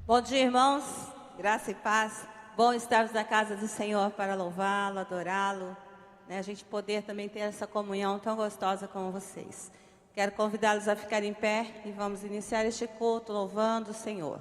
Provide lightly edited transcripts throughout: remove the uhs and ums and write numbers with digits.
Bom dia, irmãos. Graça e paz. Bom estarmos na casa do Senhor para louvá-lo, adorá-lo, né? A gente poder também ter essa comunhão tão gostosa com vocês. Quero convidá-los a ficar em pé e vamos iniciar este culto louvando o Senhor.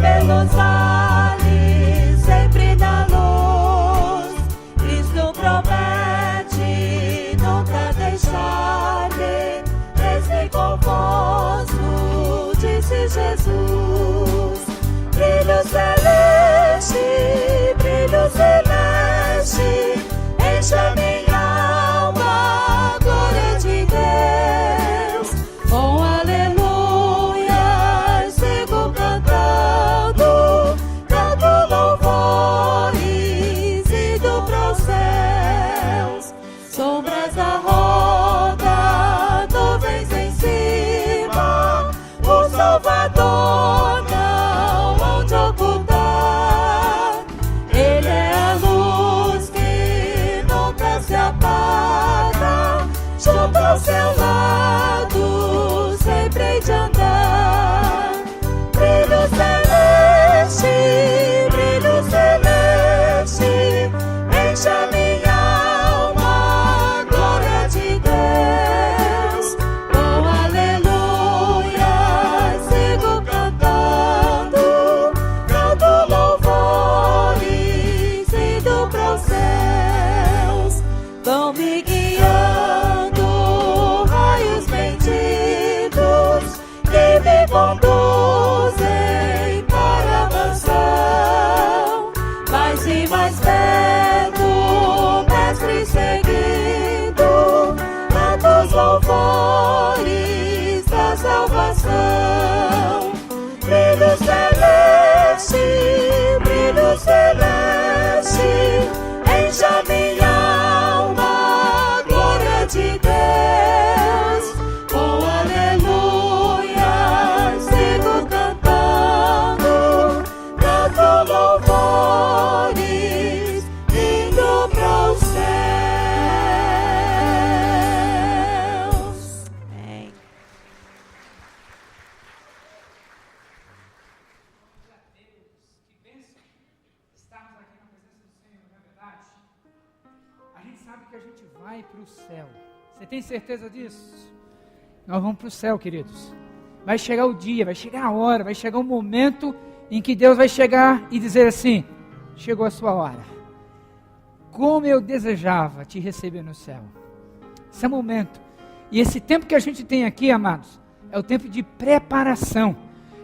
Pelos vales, sempre na luz, Cristo promete nunca deixar-me. Eis-me convosco, disse Jesus. Brilho celeste, enche a minha alma, glória de Deus. Com aleluia, sigo cantando, canto louvores, indo pros céus. Sombras da roda, nuvens em cima, o Salvador não onde ocultar. Ele é a luz que nunca se apaga, junto ao seu lado sempre hei de andar. Brilho celeste, enche a minha alma, glória de Deus. Com aleluia, sigo cantando, canto louvores, indo pros céus. Vão me guiando raios benditos que me conduzem para a mansão. Mais e mais perto, mestre seguindo, tantos louvores da salvação. Brilho celeste, enche a minha alma, glória de Deus. Com aleluia, sigo cantando, canto louvores, indo pros céus. Amém. Estarmos aqui na presença do Senhor, não é verdade? A gente sabe que a gente vai para o céu. Você tem certeza disso? Nós vamos para o céu, queridos. Vai chegar o dia, vai chegar a hora, vai chegar o momento em que Deus vai chegar e dizer assim: chegou a sua hora. Como eu desejava te receber no céu. Esse é o momento. E esse tempo que a gente tem aqui, amados, é o tempo de preparação.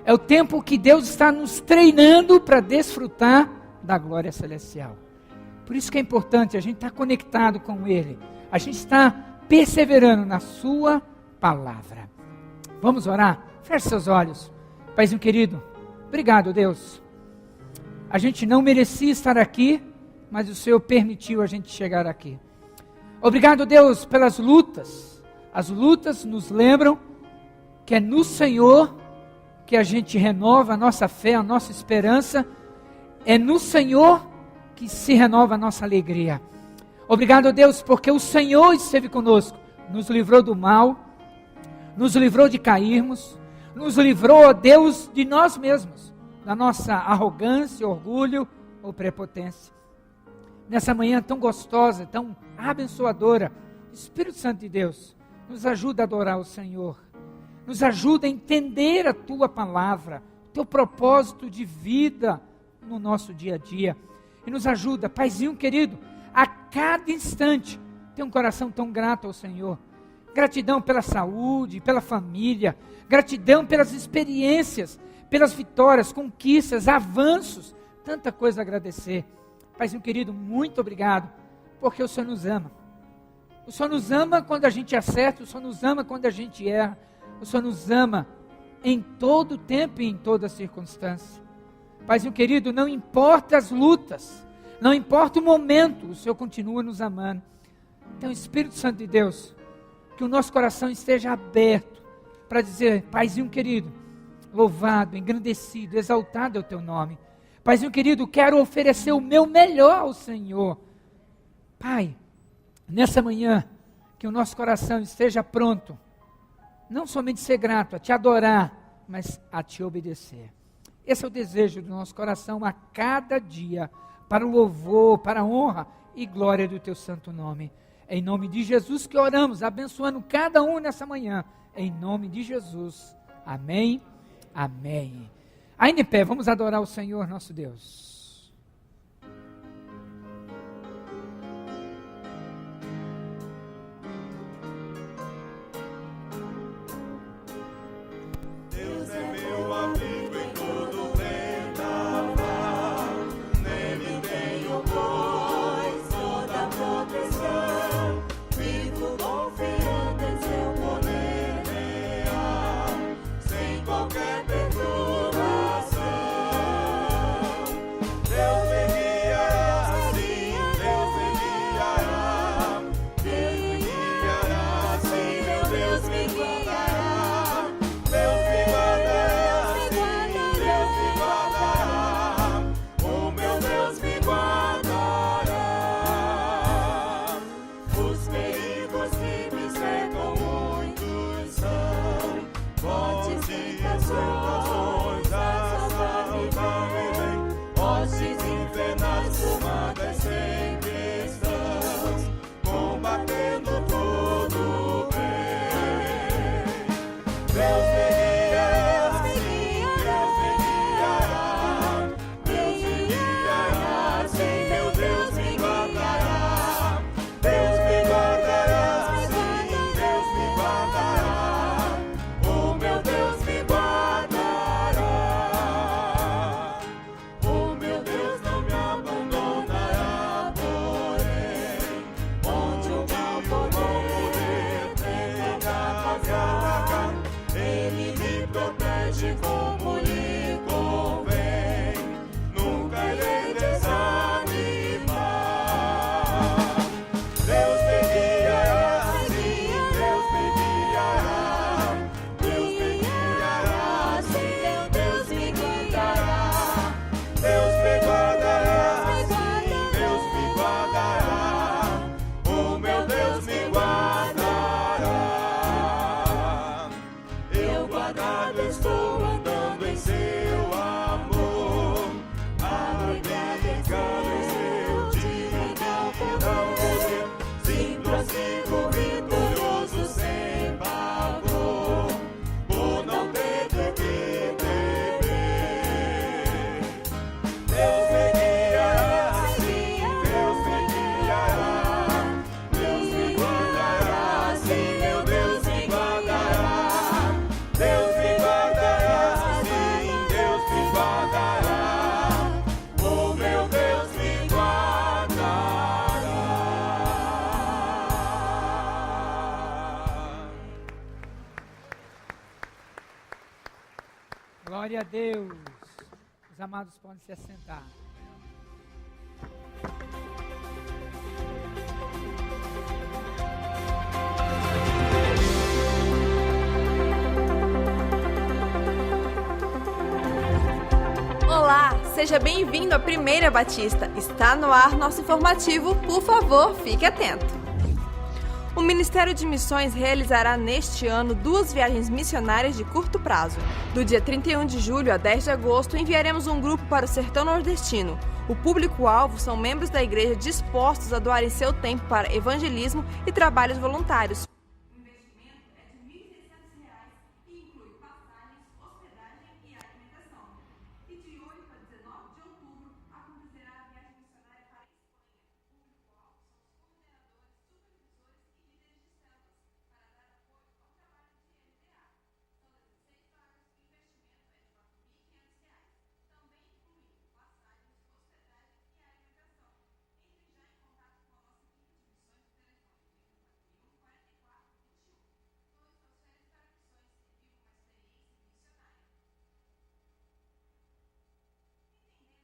É o tempo que Deus está nos treinando para desfrutar da glória celestial. Por isso que é importante a gente estar conectado com Ele. A gente está perseverando na Sua palavra. Vamos orar? Feche seus olhos. Paizinho querido, obrigado, Deus. A gente não merecia estar aqui, mas o Senhor permitiu a gente chegar aqui. Obrigado, Deus, pelas lutas. As lutas nos lembram que é no Senhor que a gente renova a nossa fé, a nossa esperança. É no Senhor que se renova a nossa alegria. Obrigado, Deus, porque o Senhor esteve conosco, nos livrou do mal, nos livrou de cairmos, nos livrou, Deus, de nós mesmos, da nossa arrogância, orgulho ou prepotência. Nessa manhã tão gostosa, tão abençoadora, Espírito Santo de Deus, nos ajuda a adorar o Senhor, nos ajuda a entender a Tua palavra, o Teu propósito de vida no nosso dia a dia, e nos ajuda, Paizinho querido, a cada instante, ter um coração tão grato ao Senhor. Gratidão pela saúde, pela família, gratidão pelas experiências, pelas vitórias, conquistas, avanços, tanta coisa a agradecer. Paizinho querido, muito obrigado, porque o Senhor nos ama. O Senhor nos ama quando a gente acerta, o Senhor nos ama quando a gente erra, o Senhor nos ama em todo tempo e em toda circunstância. Paizinho querido, não importa as lutas, não importa o momento, o Senhor continua nos amando. Então, Espírito Santo de Deus, que o nosso coração esteja aberto para dizer: Paizinho querido, louvado, engrandecido, exaltado é o teu nome. Paizinho querido, quero oferecer o meu melhor ao Senhor. Pai, nessa manhã, que o nosso coração esteja pronto, não somente ser grato, a te adorar, mas a te obedecer. Esse é o desejo do nosso coração a cada dia, para o louvor, para a honra e glória do teu santo nome. É em nome de Jesus que oramos, abençoando cada um nessa manhã. Em nome de Jesus. Amém. Amém. Ainda em pé, vamos adorar o Senhor nosso Deus. Deus é meu amigo em todo vendaval, nele tenho pois toda proteção, vivo confiando em seu poder real, sem qualquer perturbação. Deus me guiará, sim, Deus me guiará, Deus me guiará, sim, meu Deus me guiará. Deus me guardará, sim, Deus me guardará, o meu Deus me guardará. Os perigos que me cercam muitos são, fortes tentações, as me vêm, hostes infernais, fumadas sem questão, combatendo tudo bem. Deus me guiará, sim, Deus me guiará, Deus me guiará, sim, meu Deus me guardará. Deus me guardará, sim, Deus me guardará, o meu Deus me guardará. O meu Deus não me abandonará, porém, onde o mal poder atacar, Ele me protege como lhe convém, nunca irei desanimar. Deus me guiará, sim, Deus me guiará, Deus me guiará, sim, Deus me guiará. Deus me guardará, sim, Deus me guardará, o meu Deus me guardará. Eu guardado estou andando em seu amor, abrigado em seu divino poder, sim, prossigo vitorioso sem pavor, por não ter de que temer. Deus me guiará, sim, Deus me guiará, Deus me guardará, sim, meu Deus me guardará. Deus me guardará, sim, Deus me guardará, o meu Deus me guardará. Glória a Deus. Os amados podem se assentar. Olá, seja bem-vindo à Primeira Batista. Está no ar nosso informativo, por favor, fique atento. O Ministério de Missões realizará neste ano 2 viagens missionárias de curto prazo. Do dia 31 de julho a 10 de agosto, enviaremos um grupo para o sertão nordestino. O público-alvo são membros da igreja dispostos a doarem seu tempo para evangelismo e trabalhos voluntários. O investimento é de R$ 1.600 e inclui passagens, hospedagem e alimentação. E de 8 a 19 de outubro acontecerá a viagem missionária para a Espanha. O público-alvo são os coordenadores, supervisores e líderes de células para dar apoio ao trabalho de LDA. São 16 vagas e o investimento é de R$ 4.500, também incluindo passagens, hospedagem e alimentação. Entre já em contato com a nossa equipe de missões no telefone 3041 44 21. Solicitações para missões e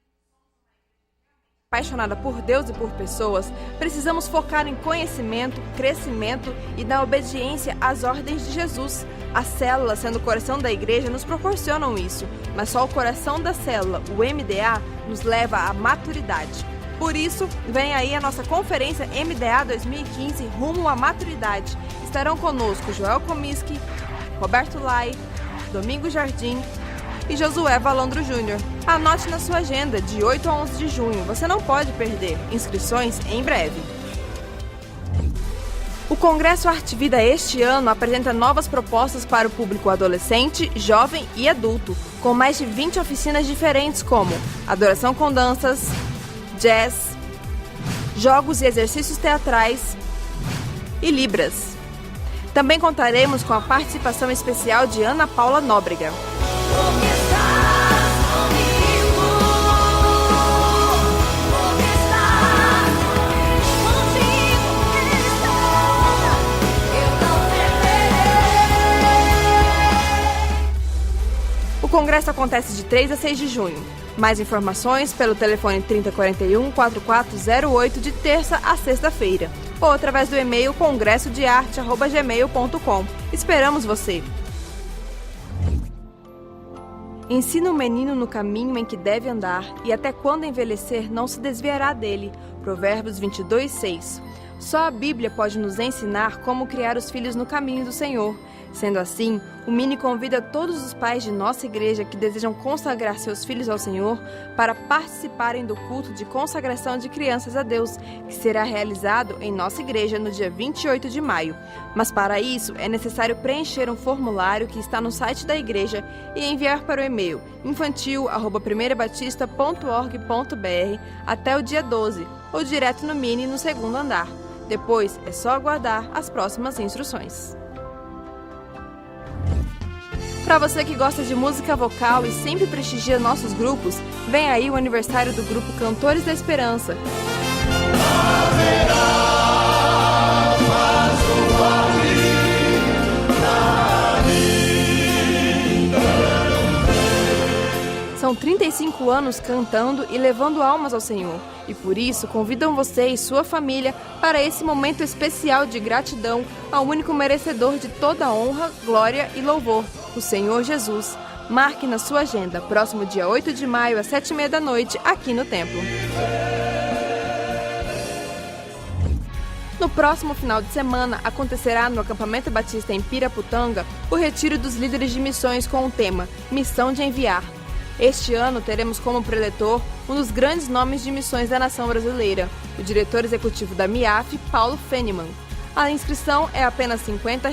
viva uma experiência missionária. Apaixonada por Deus e por pessoas, precisamos focar em conhecimento, crescimento e na obediência às ordens de Jesus. As células, sendo o coração da igreja, nos proporcionam isso, mas só o coração da célula, o MDA, nos leva à maturidade. Por isso, vem aí a nossa conferência MDA 2015 Rumo à Maturidade. Estarão conosco Joel Comiskey, Roberto Lai, Domingos Jardim e Josué Valandro Júnior. Anote na sua agenda, de 8 a 11 de junho. Você não pode perder. Inscrições em breve. O Congresso Arte Vida este ano apresenta novas propostas para o público adolescente, jovem e adulto, com mais de 20 oficinas diferentes como adoração com danças, jazz, jogos e exercícios teatrais e libras. Também contaremos com a participação especial de Ana Paula Nóbrega. O congresso acontece de 3 a 6 de junho. Mais informações pelo telefone 3041-4408 de terça a sexta-feira ou através do e-mail congressodearte@gmail.com. Esperamos você! Ensina o menino no caminho em que deve andar e até quando envelhecer não se desviará dele. Provérbios 22:6. Só a Bíblia pode nos ensinar como criar os filhos no caminho do Senhor. Sendo assim, o Mini convida todos os pais de nossa igreja que desejam consagrar seus filhos ao Senhor para participarem do culto de consagração de crianças a Deus, que será realizado em nossa igreja no dia 28 de maio. Mas para isso, é necessário preencher um formulário que está no site da igreja e enviar para o e-mail infantil@primeirabatista.org.br até o dia 12, ou direto no Mini no segundo andar. Depois, é só aguardar as próximas instruções. Para você que gosta de música vocal e sempre prestigia nossos grupos, vem aí o aniversário do grupo Cantores da Esperança. São 35 anos cantando e levando almas ao Senhor. E por isso convidam você e sua família para esse momento especial de gratidão ao único merecedor de toda honra, glória e louvor, o Senhor Jesus. Marque na sua agenda, próximo dia 8 de maio, às 7h30 da noite, aqui no templo. No próximo final de semana, acontecerá no Acampamento Batista em Piraputanga o Retiro dos Líderes de Missões com o tema Missão de Enviar. Este ano teremos como preletor um dos grandes nomes de missões da nação brasileira, o diretor executivo da MIAF, Paulo Feniman. A inscrição é apenas R$ 50.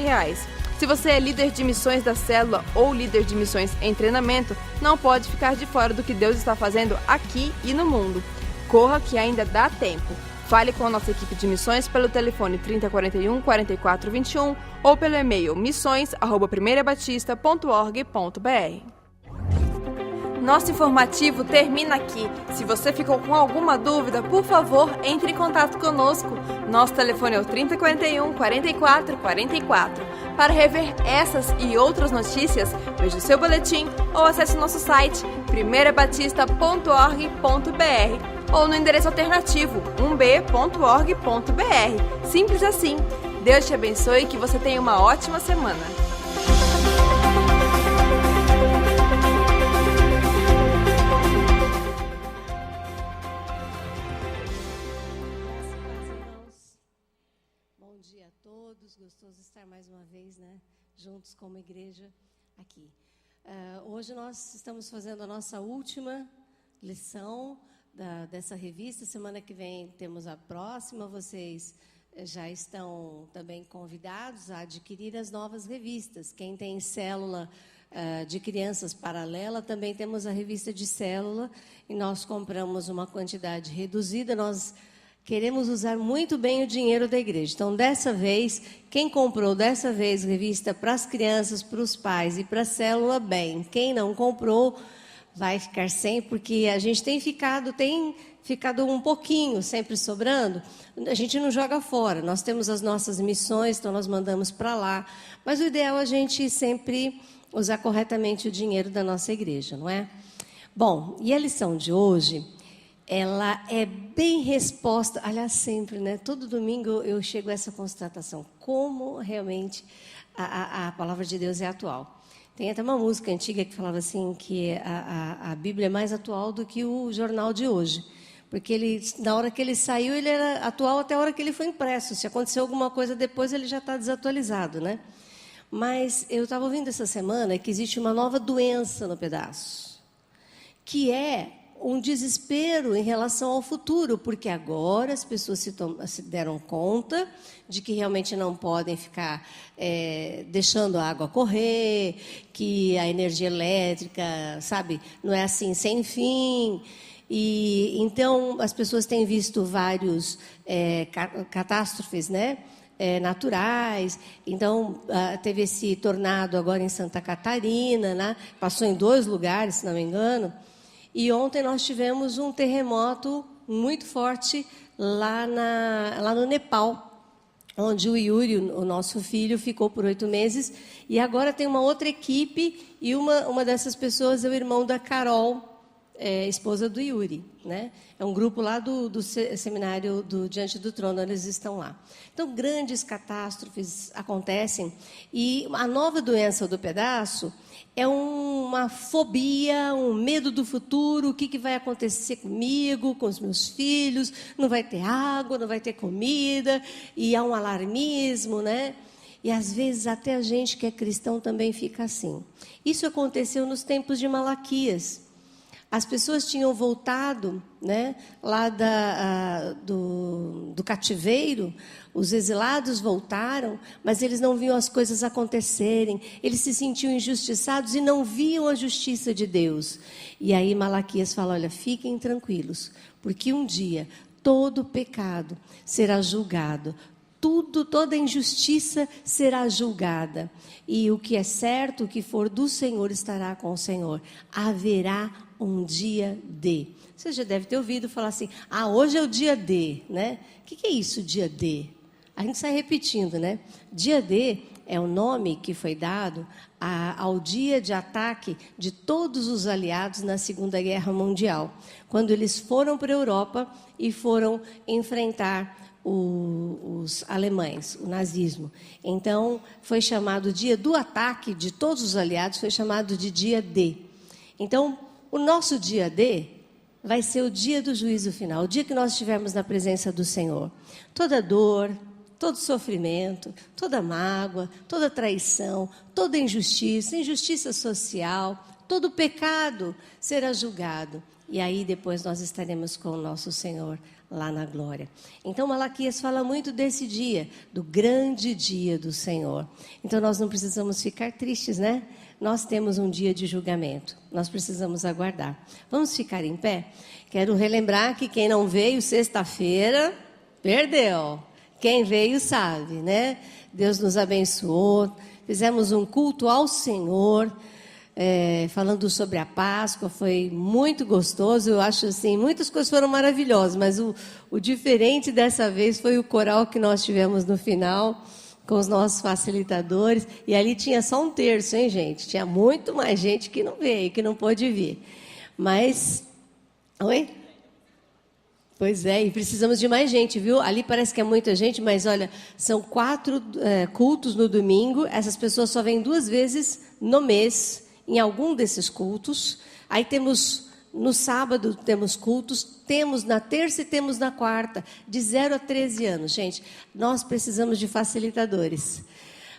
Se você é líder de missões da célula ou líder de missões em treinamento, não pode ficar de fora do que Deus está fazendo aqui e no mundo. Corra que ainda dá tempo. Fale com a nossa equipe de missões pelo telefone 3041-4421 ou pelo e-mail missões@primeirabatista.org.br. Nosso informativo termina aqui. Se você ficou com alguma dúvida, por favor, entre em contato conosco. Nosso telefone é o 3041-4444. Para rever essas e outras notícias, veja o seu boletim ou acesse o nosso site primeirabatista.org.br ou no endereço alternativo 1b.org.br. Simples assim. Deus te abençoe e que você tenha uma ótima semana. Bom dia a todos, gostoso estar mais uma vez, juntos como igreja aqui. Hoje nós estamos fazendo a nossa última lição dessa revista. Semana que vem temos a próxima. Vocês já estão também convidados a adquirir as novas revistas. Quem tem célula de crianças paralela, também temos a revista de célula e nós compramos uma quantidade reduzida. Nós queremos usar muito bem o dinheiro da igreja. Então, dessa vez, quem comprou dessa vez revista para as crianças, para os pais e para a célula, bem. Quem não comprou vai ficar sem, porque a gente tem ficado um pouquinho sempre sobrando. A gente não joga fora. Nós temos as nossas missões, então nós mandamos para lá. Mas o ideal é a gente sempre usar corretamente o dinheiro da nossa igreja, não é? Bom, e a lição de hoje, ela é bem resposta, aliás, sempre, todo domingo eu chego a essa constatação. como realmente a palavra de Deus é atual. Tem até uma música antiga que falava assim, que a Bíblia é mais atual do que o jornal de hoje. Porque ele, na hora que ele saiu, ele era atual até a hora que ele foi impresso. Se aconteceu alguma coisa depois, ele já está desatualizado, né? Mas eu estava ouvindo essa semana que existe uma nova doença no pedaço, que é um desespero em relação ao futuro, porque agora as pessoas se deram conta de que realmente não podem ficar deixando a água correr, que a energia elétrica, sabe, não é assim sem fim. E então as pessoas têm visto vários catástrofes, né? Naturais. Então teve esse tornado agora em Santa Catarina, né? Passou em 2 lugares, se não me engano. E ontem nós tivemos um terremoto muito forte lá no Nepal, onde o Yuri, o nosso filho, ficou por 8 meses. E agora tem uma outra equipe, e uma dessas pessoas é o irmão da Carol, esposa do Yuri, né? É um grupo lá do seminário Diante do Trono, eles estão lá. Então, grandes catástrofes acontecem, e a nova doença do pedaço é uma fobia, um medo do futuro, o que vai acontecer comigo, com os meus filhos, não vai ter água, não vai ter comida, e há um alarmismo, né? E às vezes até a gente que é cristão também fica assim. Isso aconteceu nos tempos de Malaquias. As pessoas tinham voltado, né, lá do cativeiro, os exilados voltaram, mas eles não viam as coisas acontecerem, eles se sentiam injustiçados e não viam a justiça de Deus. E aí Malaquias fala, olha, fiquem tranquilos, porque um dia todo pecado será julgado, toda injustiça será julgada. E o que é certo, o que for do Senhor, estará com o Senhor. Haverá um dia D. Você já deve ter ouvido falar assim, hoje é o dia D, né? O que é isso, dia D? A gente sai repetindo, né? Dia D é o nome que foi dado ao dia de ataque de todos os aliados na Segunda Guerra Mundial, quando eles foram para a Europa e foram enfrentar os alemães, o nazismo. Então, foi chamado dia do ataque de todos os aliados, foi chamado de dia D. Então, o nosso dia D vai ser o dia do juízo final, o dia que nós estivermos na presença do Senhor. Toda dor, todo sofrimento, toda mágoa, toda traição, toda injustiça social, todo pecado será julgado. E aí depois nós estaremos com o nosso Senhor lá na glória. Então Malaquias fala muito desse dia, do grande dia do Senhor. Então nós não precisamos ficar tristes, né? Nós temos um dia de julgamento, nós precisamos aguardar. Vamos ficar em pé? Quero relembrar que quem não veio sexta-feira, perdeu. Quem veio sabe, né? Deus nos abençoou, fizemos um culto ao Senhor, falando sobre a Páscoa, foi muito gostoso. Eu acho assim, muitas coisas foram maravilhosas, mas o diferente dessa vez foi o coral que nós tivemos no final, com os nossos facilitadores, e ali tinha só 1/3, hein, gente? Tinha muito mais gente que não veio, que não pôde vir. Mas, oi? Pois é, e precisamos de mais gente, viu? Ali parece que é muita gente, mas olha, são 4 cultos no domingo, essas pessoas só vêm 2 vezes no mês, em algum desses cultos. Aí temos, no sábado temos cultos, temos na terça e temos na quarta, de 0 a 13 anos. Gente, nós precisamos de facilitadores.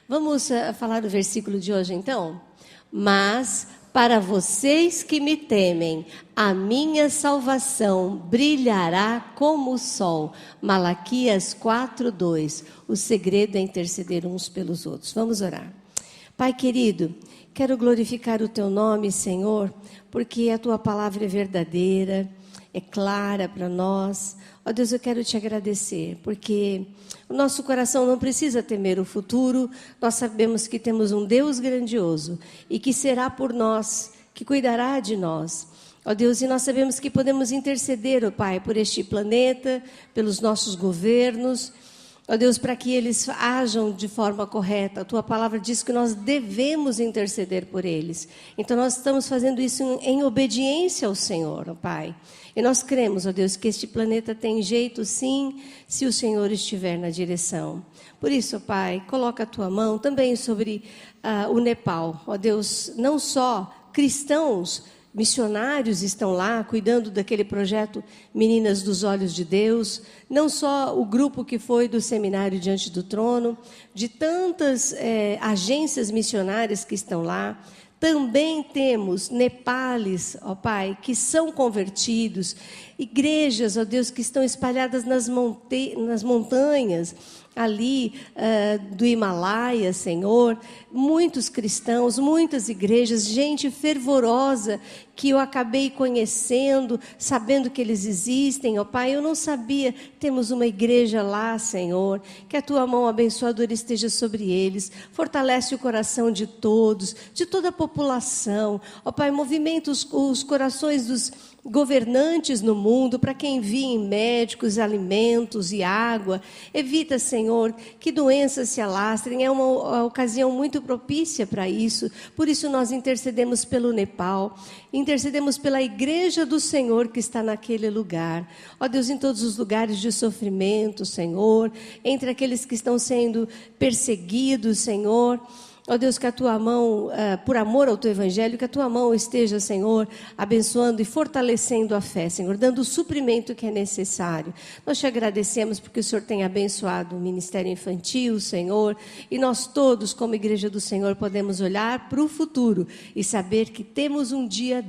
Vamos falar o versículo de hoje, então? Mas para vocês que me temem, a minha salvação brilhará como o sol. Malaquias 4:2. O segredo é interceder uns pelos outros. Vamos orar. Pai querido, quero glorificar o teu nome, Senhor, porque a tua palavra é verdadeira, é clara para nós. Ó Deus, eu quero te agradecer, porque o nosso coração não precisa temer o futuro. Nós sabemos que temos um Deus grandioso e que será por nós, que cuidará de nós. Ó Deus, e nós sabemos que podemos interceder, ó Pai, por este planeta, pelos nossos governos. Ó Deus, para que eles ajam de forma correta. A Tua palavra diz que nós devemos interceder por eles. Então nós estamos fazendo isso em obediência ao Senhor, ó Pai. E nós cremos, ó Deus, que este planeta tem jeito sim, se o Senhor estiver na direção. Por isso, ó Pai, coloca a Tua mão também sobre o Nepal. Ó Deus, não só cristãos, missionários estão lá cuidando daquele projeto Meninas dos Olhos de Deus, não só o grupo que foi do seminário Diante do Trono, de tantas agências missionárias que estão lá. Também temos nepales, ó Pai, que são convertidos, igrejas, ó Deus, que estão espalhadas nas montanhas, ali do Himalaia, Senhor, muitos cristãos, muitas igrejas, gente fervorosa que eu acabei conhecendo, sabendo que eles existem, ó Pai, eu não sabia, temos uma igreja lá, Senhor, que a Tua mão abençoadora esteja sobre eles, fortalece o coração de todos, de toda a população, ó Pai, movimenta os corações dos governantes no mundo, para que enviem médicos, alimentos e água. Evita, Senhor, que doenças se alastrem. É uma ocasião muito propícia para isso. Por isso nós intercedemos pelo Nepal, intercedemos pela igreja do Senhor que está naquele lugar. Ó Deus, em todos os lugares de sofrimento, Senhor, entre aqueles que estão sendo perseguidos, Senhor. Ó Deus, que a Tua mão, por amor ao Teu Evangelho, que a Tua mão esteja, Senhor, abençoando e fortalecendo a fé, Senhor, dando o suprimento que é necessário. Nós Te agradecemos porque o Senhor tem abençoado o Ministério Infantil, Senhor, e nós todos, como Igreja do Senhor, podemos olhar para o futuro e saber que temos um dia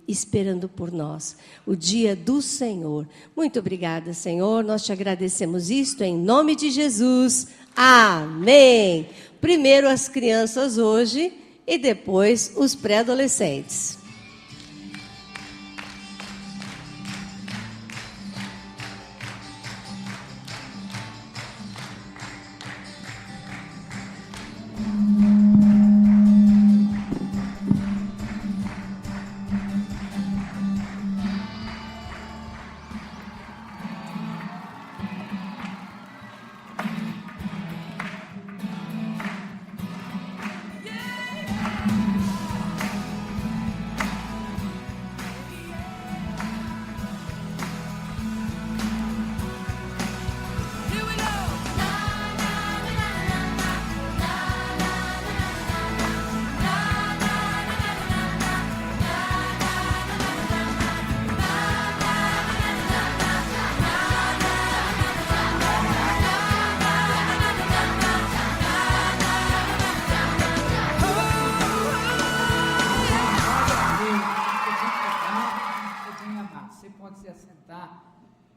esperando por nós, o dia do Senhor. Muito obrigada, Senhor, nós Te agradecemos isto em nome de Jesus. Amém. Primeiro as crianças hoje e depois os pré-adolescentes.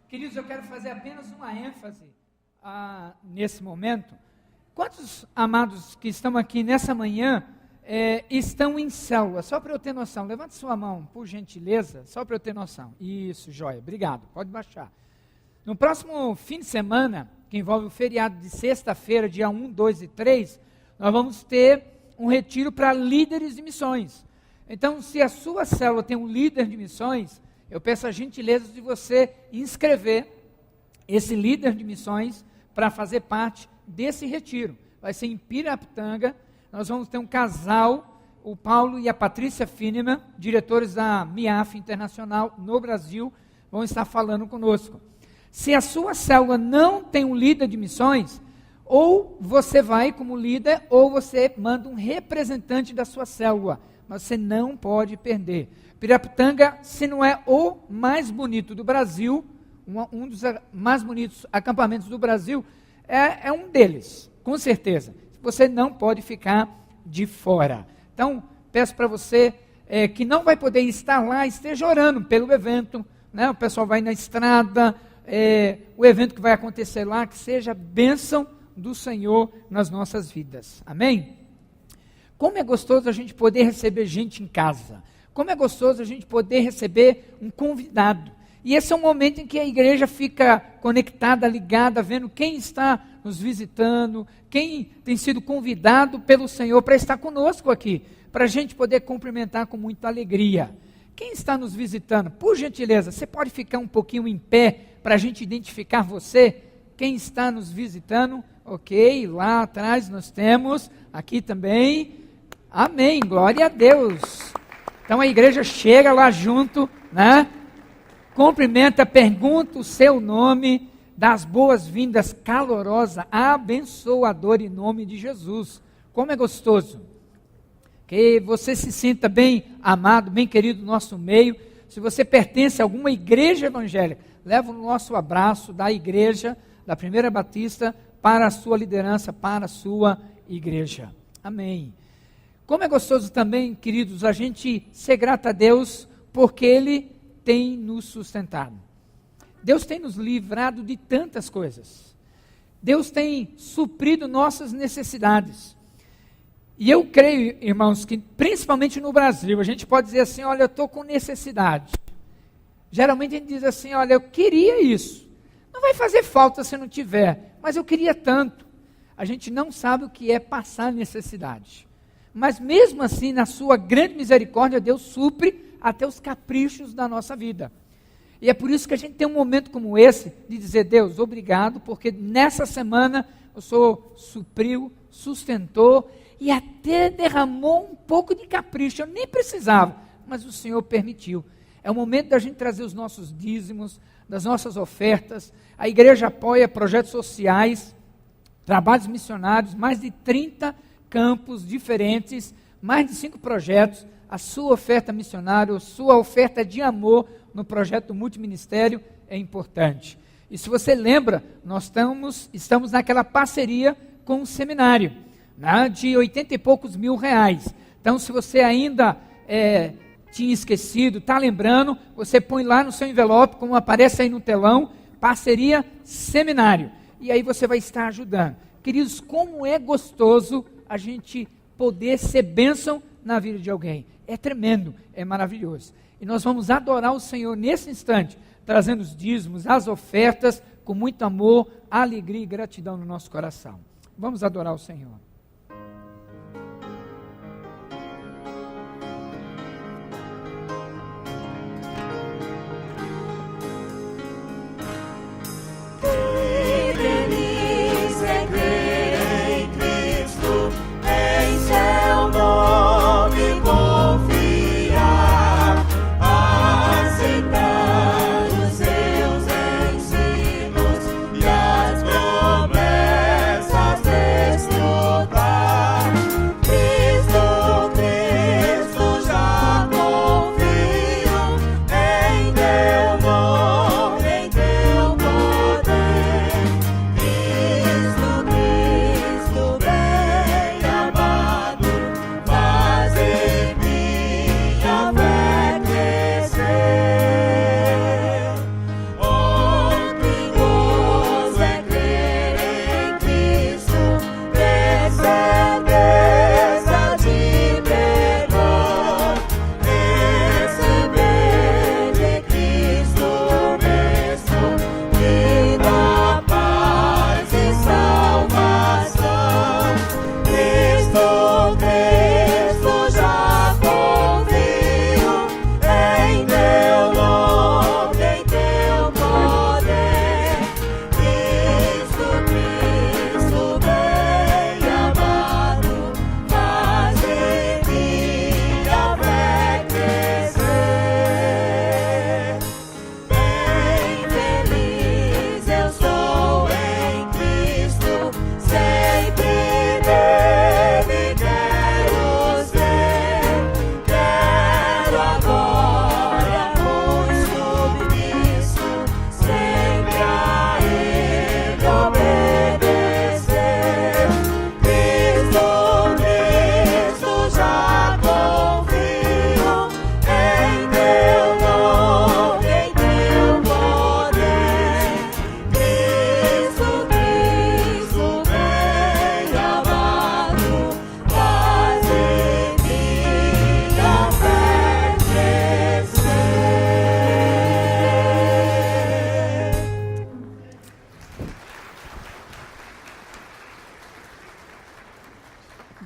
Queridos, eu quero fazer apenas uma ênfase nesse momento. Quantos amados que estão aqui nessa manhã estão em célula? Só para eu ter noção, levante sua mão, por gentileza, só para eu ter noção. Isso, joia, obrigado, pode baixar. No próximo fim de semana, que envolve o feriado de sexta-feira, dia 1, 2 e 3, nós vamos ter um retiro para líderes de missões. Então, se a sua célula tem um líder de missões, eu peço a gentileza de você inscrever esse líder de missões para fazer parte desse retiro. Vai ser em Piraputanga. Nós vamos ter um casal, o Paulo e a Patrícia Fineman, diretores da MIAF Internacional no Brasil, vão estar falando conosco. Se a sua célula não tem um líder de missões, ou você vai como líder, ou você manda um representante da sua célula, mas você não pode perder. Piraputanga, se não é o mais bonito do Brasil, um dos mais bonitos acampamentos do Brasil, é um deles, com certeza. Você não pode ficar de fora. Então, peço para você que não vai poder estar lá, esteja orando pelo evento, né? O pessoal vai na estrada, o evento que vai acontecer lá, que seja bênção do Senhor nas nossas vidas. Amém? Como é gostoso a gente poder receber gente em casa. Como é gostoso a gente poder receber um convidado. E esse é um momento em que a igreja fica conectada, ligada, vendo quem está nos visitando, quem tem sido convidado pelo Senhor para estar conosco aqui, para a gente poder cumprimentar com muita alegria. Quem está nos visitando, por gentileza, você pode ficar um pouquinho em pé para a gente identificar você? Quem está nos visitando, ok, lá atrás nós temos, aqui também, amém, glória a Deus. Então a igreja chega lá junto, né? Cumprimenta, pergunta o seu nome, dá as boas-vindas calorosa, abençoadora em nome de Jesus. Como é gostoso. Que você se sinta bem amado, bem querido no nosso meio. Se você pertence a alguma igreja evangélica, leva o nosso abraço da igreja, da Primeira Batista, para a sua liderança, para a sua igreja. Amém. Como é gostoso também, queridos, a gente ser grato a Deus, porque Ele tem nos sustentado. Deus tem nos livrado de tantas coisas. Deus tem suprido nossas necessidades. E eu creio, irmãos, que principalmente no Brasil, a gente pode dizer assim, olha, eu estou com necessidade. Geralmente a gente diz assim, olha, eu queria isso. Não vai fazer falta se não tiver, mas eu queria tanto. A gente não sabe o que é passar necessidade. Mas mesmo assim, na sua grande misericórdia, Deus supre até os caprichos da nossa vida. E é por isso que a gente tem um momento como esse, de dizer, Deus, obrigado, porque nessa semana o Senhor supriu, sustentou, e até derramou um pouco de capricho. Eu nem precisava, mas o Senhor permitiu. É o momento da gente trazer os nossos dízimos, das nossas ofertas. A igreja apoia projetos sociais, trabalhos missionários, mais de 30 campos diferentes, mais de 5 projetos. A sua oferta missionária, a sua oferta de amor no projeto do multiministério é importante. E se você lembra, nós estamos naquela parceria com o seminário, né, de 80 e poucos mil reais. Então, se você ainda tinha esquecido, está lembrando, você põe lá no seu envelope, como aparece aí no telão, parceria seminário. E aí você vai estar ajudando. Queridos, como é gostoso a gente poder ser bênção na vida de alguém. É tremendo, é maravilhoso. E nós vamos adorar o Senhor nesse instante, trazendo os dízimos, as ofertas, com muito amor, alegria e gratidão no nosso coração. Vamos adorar o Senhor.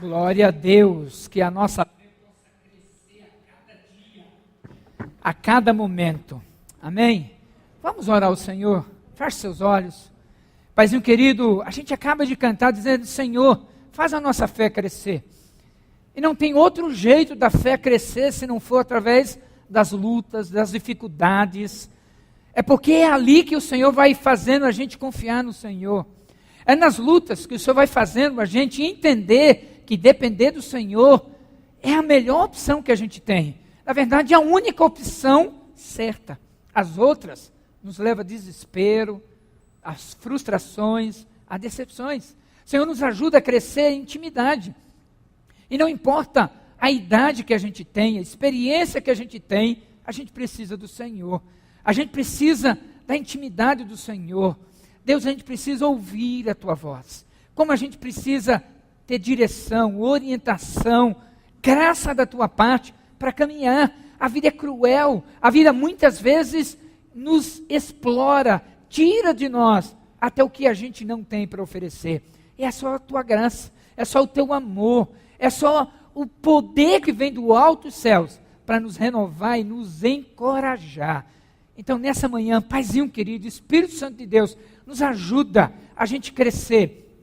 Glória a Deus, que a nossa fé possa crescer a cada dia, a cada momento. Amém? Vamos orar ao Senhor. Feche seus olhos. Paizinho querido, a gente acaba de cantar dizendo, Senhor, faz a nossa fé crescer. E não tem outro jeito da fé crescer se não for através das lutas, das dificuldades. É porque é ali que o Senhor vai fazendo a gente confiar no Senhor. É nas lutas que o Senhor vai fazendo a gente entender que depender do Senhor é a melhor opção que a gente tem. Na verdade, é a única opção certa. As outras nos levam a desespero, às frustrações, a decepções. O Senhor nos ajuda a crescer em intimidade. E não importa a idade que a gente tem, a experiência que a gente tem, a gente precisa do Senhor. A gente precisa da intimidade do Senhor. Deus, a gente precisa ouvir a Tua voz. Como a gente precisa ter direção, orientação, graça da Tua parte para caminhar. A vida é cruel. A vida muitas vezes nos explora, tira de nós até o que a gente não tem para oferecer. E é só a Tua graça, é só o Teu amor, é só o poder que vem do alto dos céus para nos renovar e nos encorajar. Então, nessa manhã, Paizinho querido, Espírito Santo de Deus, nos ajuda a gente crescer,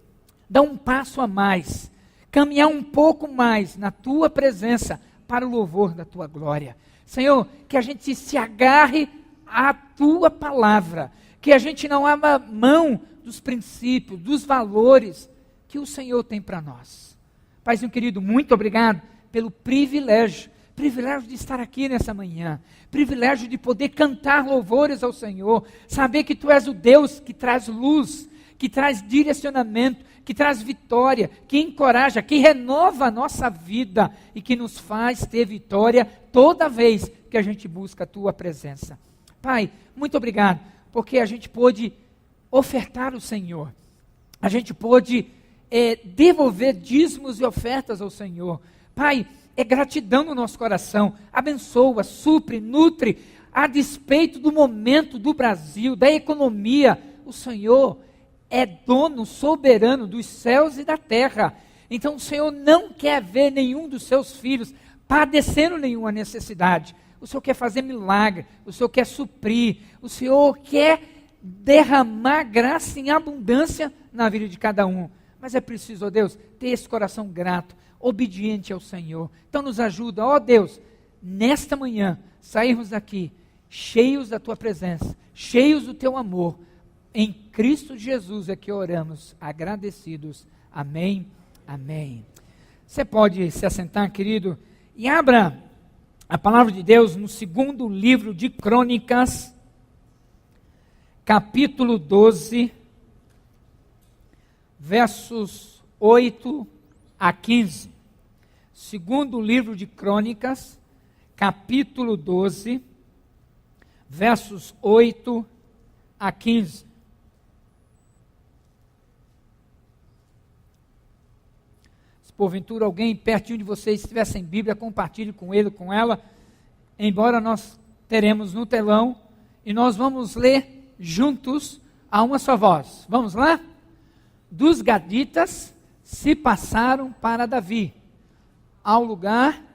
dar um passo a mais, caminhar um pouco mais na Tua presença para o louvor da Tua glória. Senhor, que a gente se agarre à Tua palavra, que a gente não abra mão dos princípios, dos valores que o Senhor tem para nós. Paizinho querido, muito obrigado pelo privilégio de estar aqui nessa manhã, privilégio de poder cantar louvores ao Senhor, saber que Tu és o Deus que traz luz, que traz direcionamento, que traz vitória, que encoraja, que renova a nossa vida e que nos faz ter vitória toda vez que a gente busca a Tua presença. Pai, muito obrigado, porque a gente pôde ofertar ao Senhor, a gente pôde devolver dízimos e ofertas ao Senhor. Pai, é gratidão no nosso coração, abençoa, supre, nutre, a despeito do momento do Brasil, da economia. O Senhor é dono soberano dos céus e da terra. Então o Senhor não quer ver nenhum dos seus filhos padecendo nenhuma necessidade. O Senhor quer fazer milagre, o Senhor quer suprir, o Senhor quer derramar graça em abundância na vida de cada um. Mas é preciso, ó Deus, ter esse coração grato, obediente ao Senhor. Então nos ajuda, ó Deus, nesta manhã, sairmos daqui cheios da Tua presença, cheios do Teu amor. Em Cristo Jesus é que oramos, agradecidos. Amém, amém. Você pode se assentar, querido, e abra a palavra de Deus no 2º livro de Crônicas, capítulo 12, versos 8 a 15. 2º livro de Crônicas, capítulo 12, versos 8 a 15. Se porventura alguém pertinho de vocês estiver sem Bíblia, compartilhe com ele, com ela, embora nós teremos no telão, e nós vamos ler juntos a uma só voz. Vamos lá? Dos Gaditas se passaram para Davi, ao lugar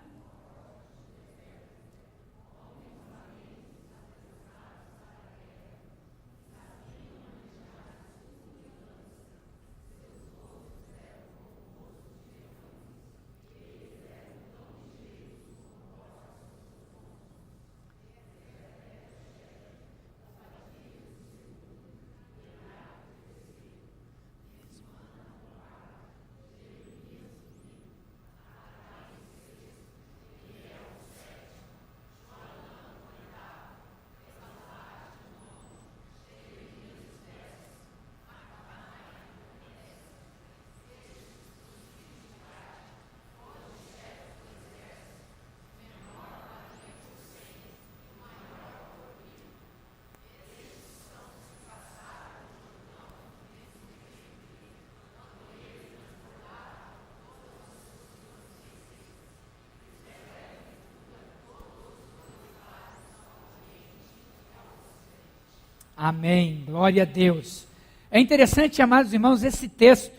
Amém, glória a Deus. É interessante, amados irmãos, esse texto.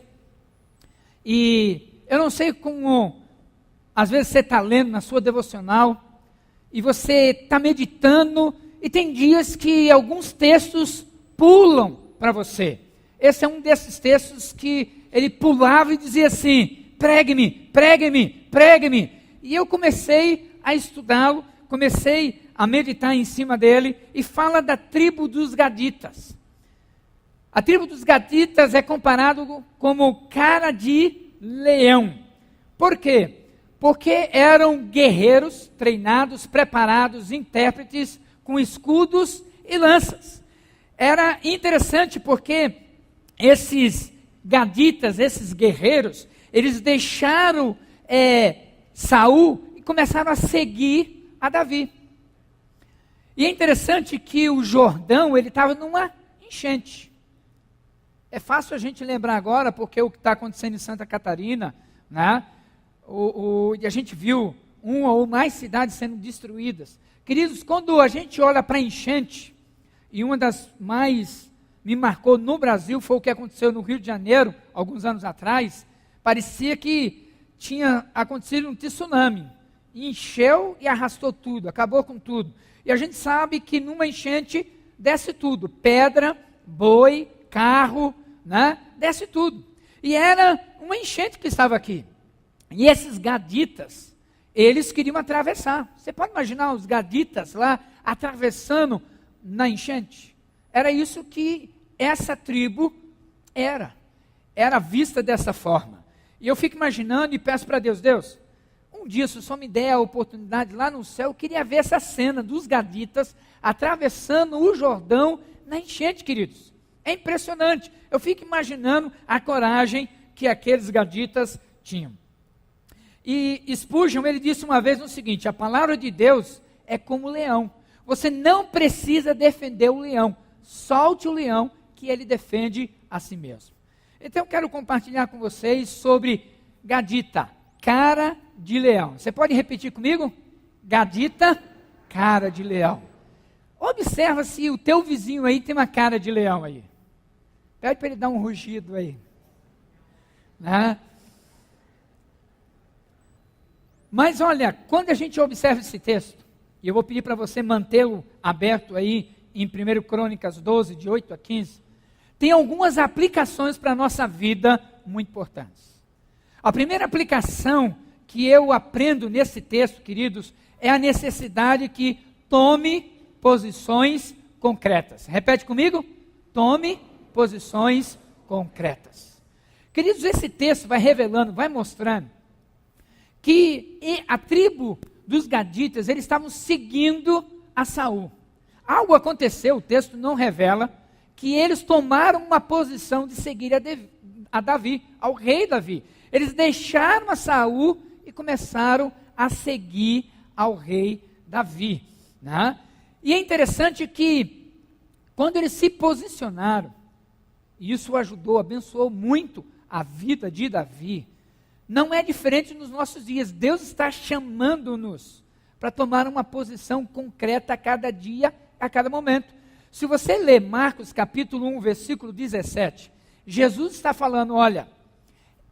E eu não sei como, às vezes você está lendo na sua devocional, e você está meditando, e tem dias que alguns textos pulam para você. esse é um desses textos que ele pulava e dizia assim: pregue-me, pregue-me, pregue-me. E eu comecei a estudá-lo, comecei a meditar em cima dele, e fala da tribo dos Gaditas. A tribo dos Gaditas é comparado como cara de leão. Por quê? Porque eram guerreiros treinados, preparados, intérpretes, com escudos e lanças. Era interessante porque esses Gaditas, esses guerreiros, eles deixaram Saul e começaram a seguir a Davi. E é interessante que o Jordão, ele estava numa enchente. É fácil a gente lembrar agora, porque o que está acontecendo em Santa Catarina, né? E a gente viu uma ou mais cidades sendo destruídas. Queridos, quando a gente olha para a enchente, e uma das mais me marcou no Brasil foi o que aconteceu no Rio de Janeiro, alguns anos atrás, parecia que tinha acontecido um tsunami. Encheu e arrastou tudo, acabou com tudo. E a gente sabe que numa enchente desce tudo, pedra, boi, carro, né? Desce tudo. E era uma enchente que estava aqui. E esses Gaditas, eles queriam atravessar. Você pode imaginar os Gaditas lá atravessando na enchente? Era isso que essa tribo era. Era vista dessa forma. E eu fico imaginando e peço para Deus, um dia, se o Senhor me der a oportunidade lá no céu, eu queria ver essa cena dos Gaditas atravessando o Jordão na enchente, queridos. É impressionante. Eu fico imaginando a coragem que aqueles Gaditas tinham. E Spurgeon, ele disse uma vez o seguinte: a palavra de Deus é como o leão. Você não precisa defender o leão. Solte o leão que ele defende a si mesmo. Então eu quero compartilhar com vocês sobre Gadita, cara de leão. Você pode repetir comigo? Gadita, cara de leão. Observa se o teu vizinho aí tem uma cara de leão aí. Pede para ele dar um rugido aí. Né? Mas olha, quando a gente observa esse texto, e eu vou pedir para você mantê-lo aberto aí em 1 Crônicas 12, de 8 a 15, tem algumas aplicações para a nossa vida muito importantes. A primeira aplicação que eu aprendo nesse texto, queridos, é a necessidade que tome posições concretas. Repete comigo? Tome posições concretas. Queridos, esse texto vai revelando, vai mostrando que a tribo dos Gaditas, eles estavam seguindo a Saul. Algo aconteceu, o texto não revela, que eles tomaram uma posição de seguir a Davi, ao rei Davi. Eles deixaram a Saul e começaram a seguir ao rei Davi. Né? E é interessante que, quando eles se posicionaram, e isso ajudou, abençoou muito a vida de Davi, não é diferente nos nossos dias. Deus está chamando-nos para tomar uma posição concreta a cada dia, a cada momento. Se você ler Marcos capítulo 1, versículo 17, Jesus está falando, olha,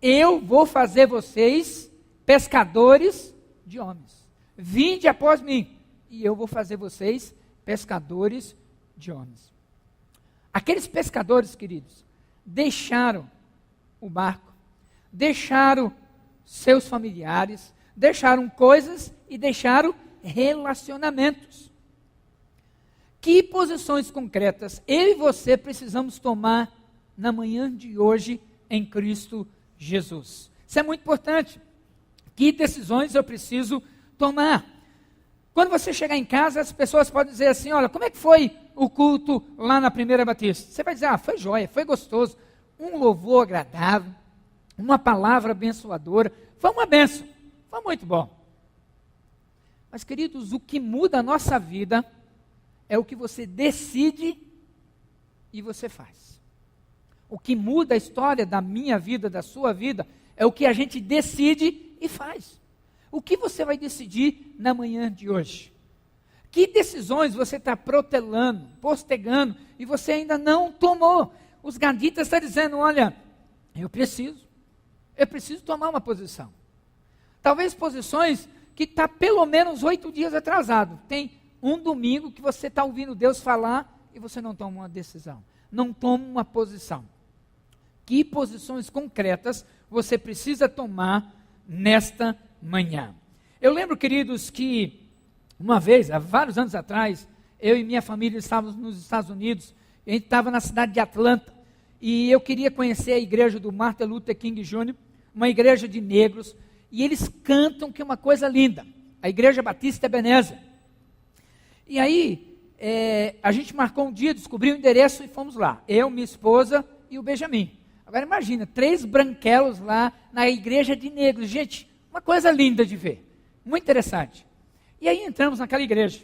eu vou fazer vocês pescadores de homens. Vinde após mim, e eu vou fazer vocês pescadores de homens. Aqueles pescadores, queridos, deixaram o barco, deixaram seus familiares, deixaram coisas e deixaram relacionamentos. Que posições concretas eu e você precisamos tomar na manhã de hoje em Cristo Jesus? Isso é muito importante. Que decisões eu preciso tomar? Quando você chegar em casa, as pessoas podem dizer assim, olha, como é que foi o culto lá na Primeira Batista? Você vai dizer, foi jóia, foi gostoso, um louvor agradável, uma palavra abençoadora, foi uma bênção, foi muito bom. Mas, queridos, o que muda a nossa vida é o que você decide e você faz. O que muda a história da minha vida, da sua vida, é o que a gente decide e faz. O que você vai decidir na manhã de hoje? Que decisões você está protelando, postegando, e você ainda não tomou? Os Gaditas estão dizendo, olha, eu preciso tomar uma posição. Talvez posições que está pelo menos 8 dias atrasado. Tem um domingo que você está ouvindo Deus falar e você não toma uma decisão, não toma uma posição. Que posições concretas você precisa tomar nesta manhã? Eu lembro, queridos, que uma vez, há vários anos atrás, eu e minha família estávamos nos Estados Unidos, a gente estava na cidade de Atlanta, e eu queria conhecer a igreja do Martin Luther King Jr., uma igreja de negros, e eles cantam que é uma coisa linda, a Igreja Batista Ebenezer. E aí, a gente marcou um dia, descobriu o endereço e fomos lá, eu, minha esposa e o Benjamin. Agora imagina, 3 branquelos lá na igreja de negros. Gente, uma coisa linda de ver. Muito interessante. E aí entramos naquela igreja.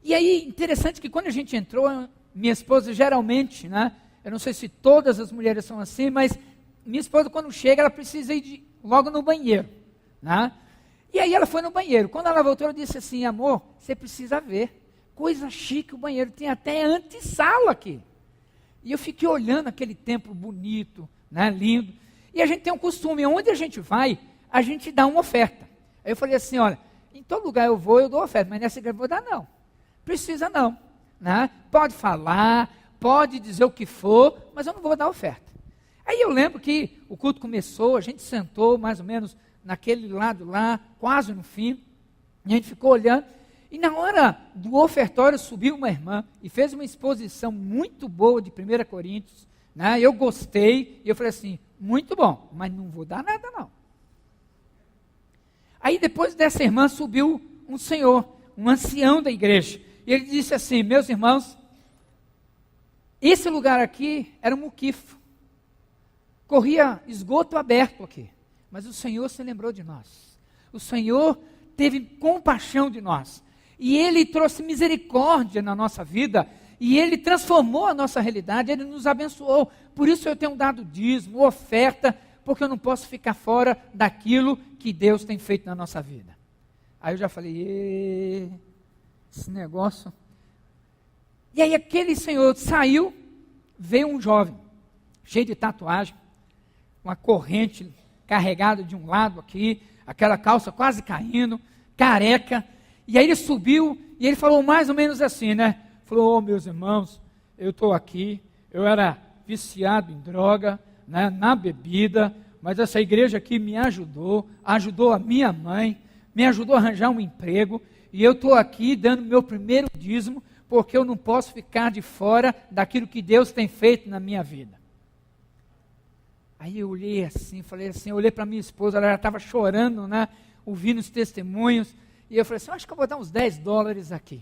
E aí, interessante que quando a gente entrou, minha esposa geralmente, né? Eu não sei se todas as mulheres são assim, mas minha esposa quando chega, ela precisa ir logo no banheiro, né? E aí ela foi no banheiro. Quando ela voltou, ela disse assim, amor, você precisa ver. Coisa chique o banheiro, tem até antessala aqui. E eu fiquei olhando aquele templo bonito, né, lindo. E a gente tem um costume, onde a gente vai, a gente dá uma oferta. Aí eu falei assim, olha, em todo lugar eu vou, eu dou oferta, mas nessa igreja eu vou dar não. Precisa não. Né? Pode falar, pode dizer o que for, mas eu não vou dar oferta. Aí eu lembro que o culto começou, a gente sentou mais ou menos naquele lado lá, quase no fim, e a gente ficou olhando. E na hora do ofertório subiu uma irmã e fez uma exposição muito boa de 1 Coríntios. Né? Eu gostei e eu falei assim, muito bom, mas não vou dar nada não. Aí depois dessa irmã subiu um senhor, um ancião da igreja. E ele disse assim, meus irmãos, esse lugar aqui era um muquifo. Corria esgoto aberto aqui. Mas o Senhor se lembrou de nós. O Senhor teve compaixão de nós. E Ele trouxe misericórdia na nossa vida, e Ele transformou a nossa realidade, Ele nos abençoou. Por isso eu tenho dado dízimo, oferta, porque eu não posso ficar fora daquilo que Deus tem feito na nossa vida. Aí eu já falei, esse negócio. E aí aquele senhor saiu, veio um jovem, cheio de tatuagem, uma corrente carregada de um lado aqui, aquela calça quase caindo, careca. E aí ele subiu e ele falou mais ou menos assim, né? Falou, meus irmãos, eu estou aqui, eu era viciado em droga, né, na bebida, mas essa igreja aqui me ajudou a minha mãe, me ajudou a arranjar um emprego, e eu estou aqui dando meu primeiro dízimo, porque eu não posso ficar de fora daquilo que Deus tem feito na minha vida. Aí eu olhei assim, eu olhei para minha esposa, ela já estava chorando, né, ouvindo os testemunhos, e eu falei assim, acho que eu vou dar uns $10 aqui.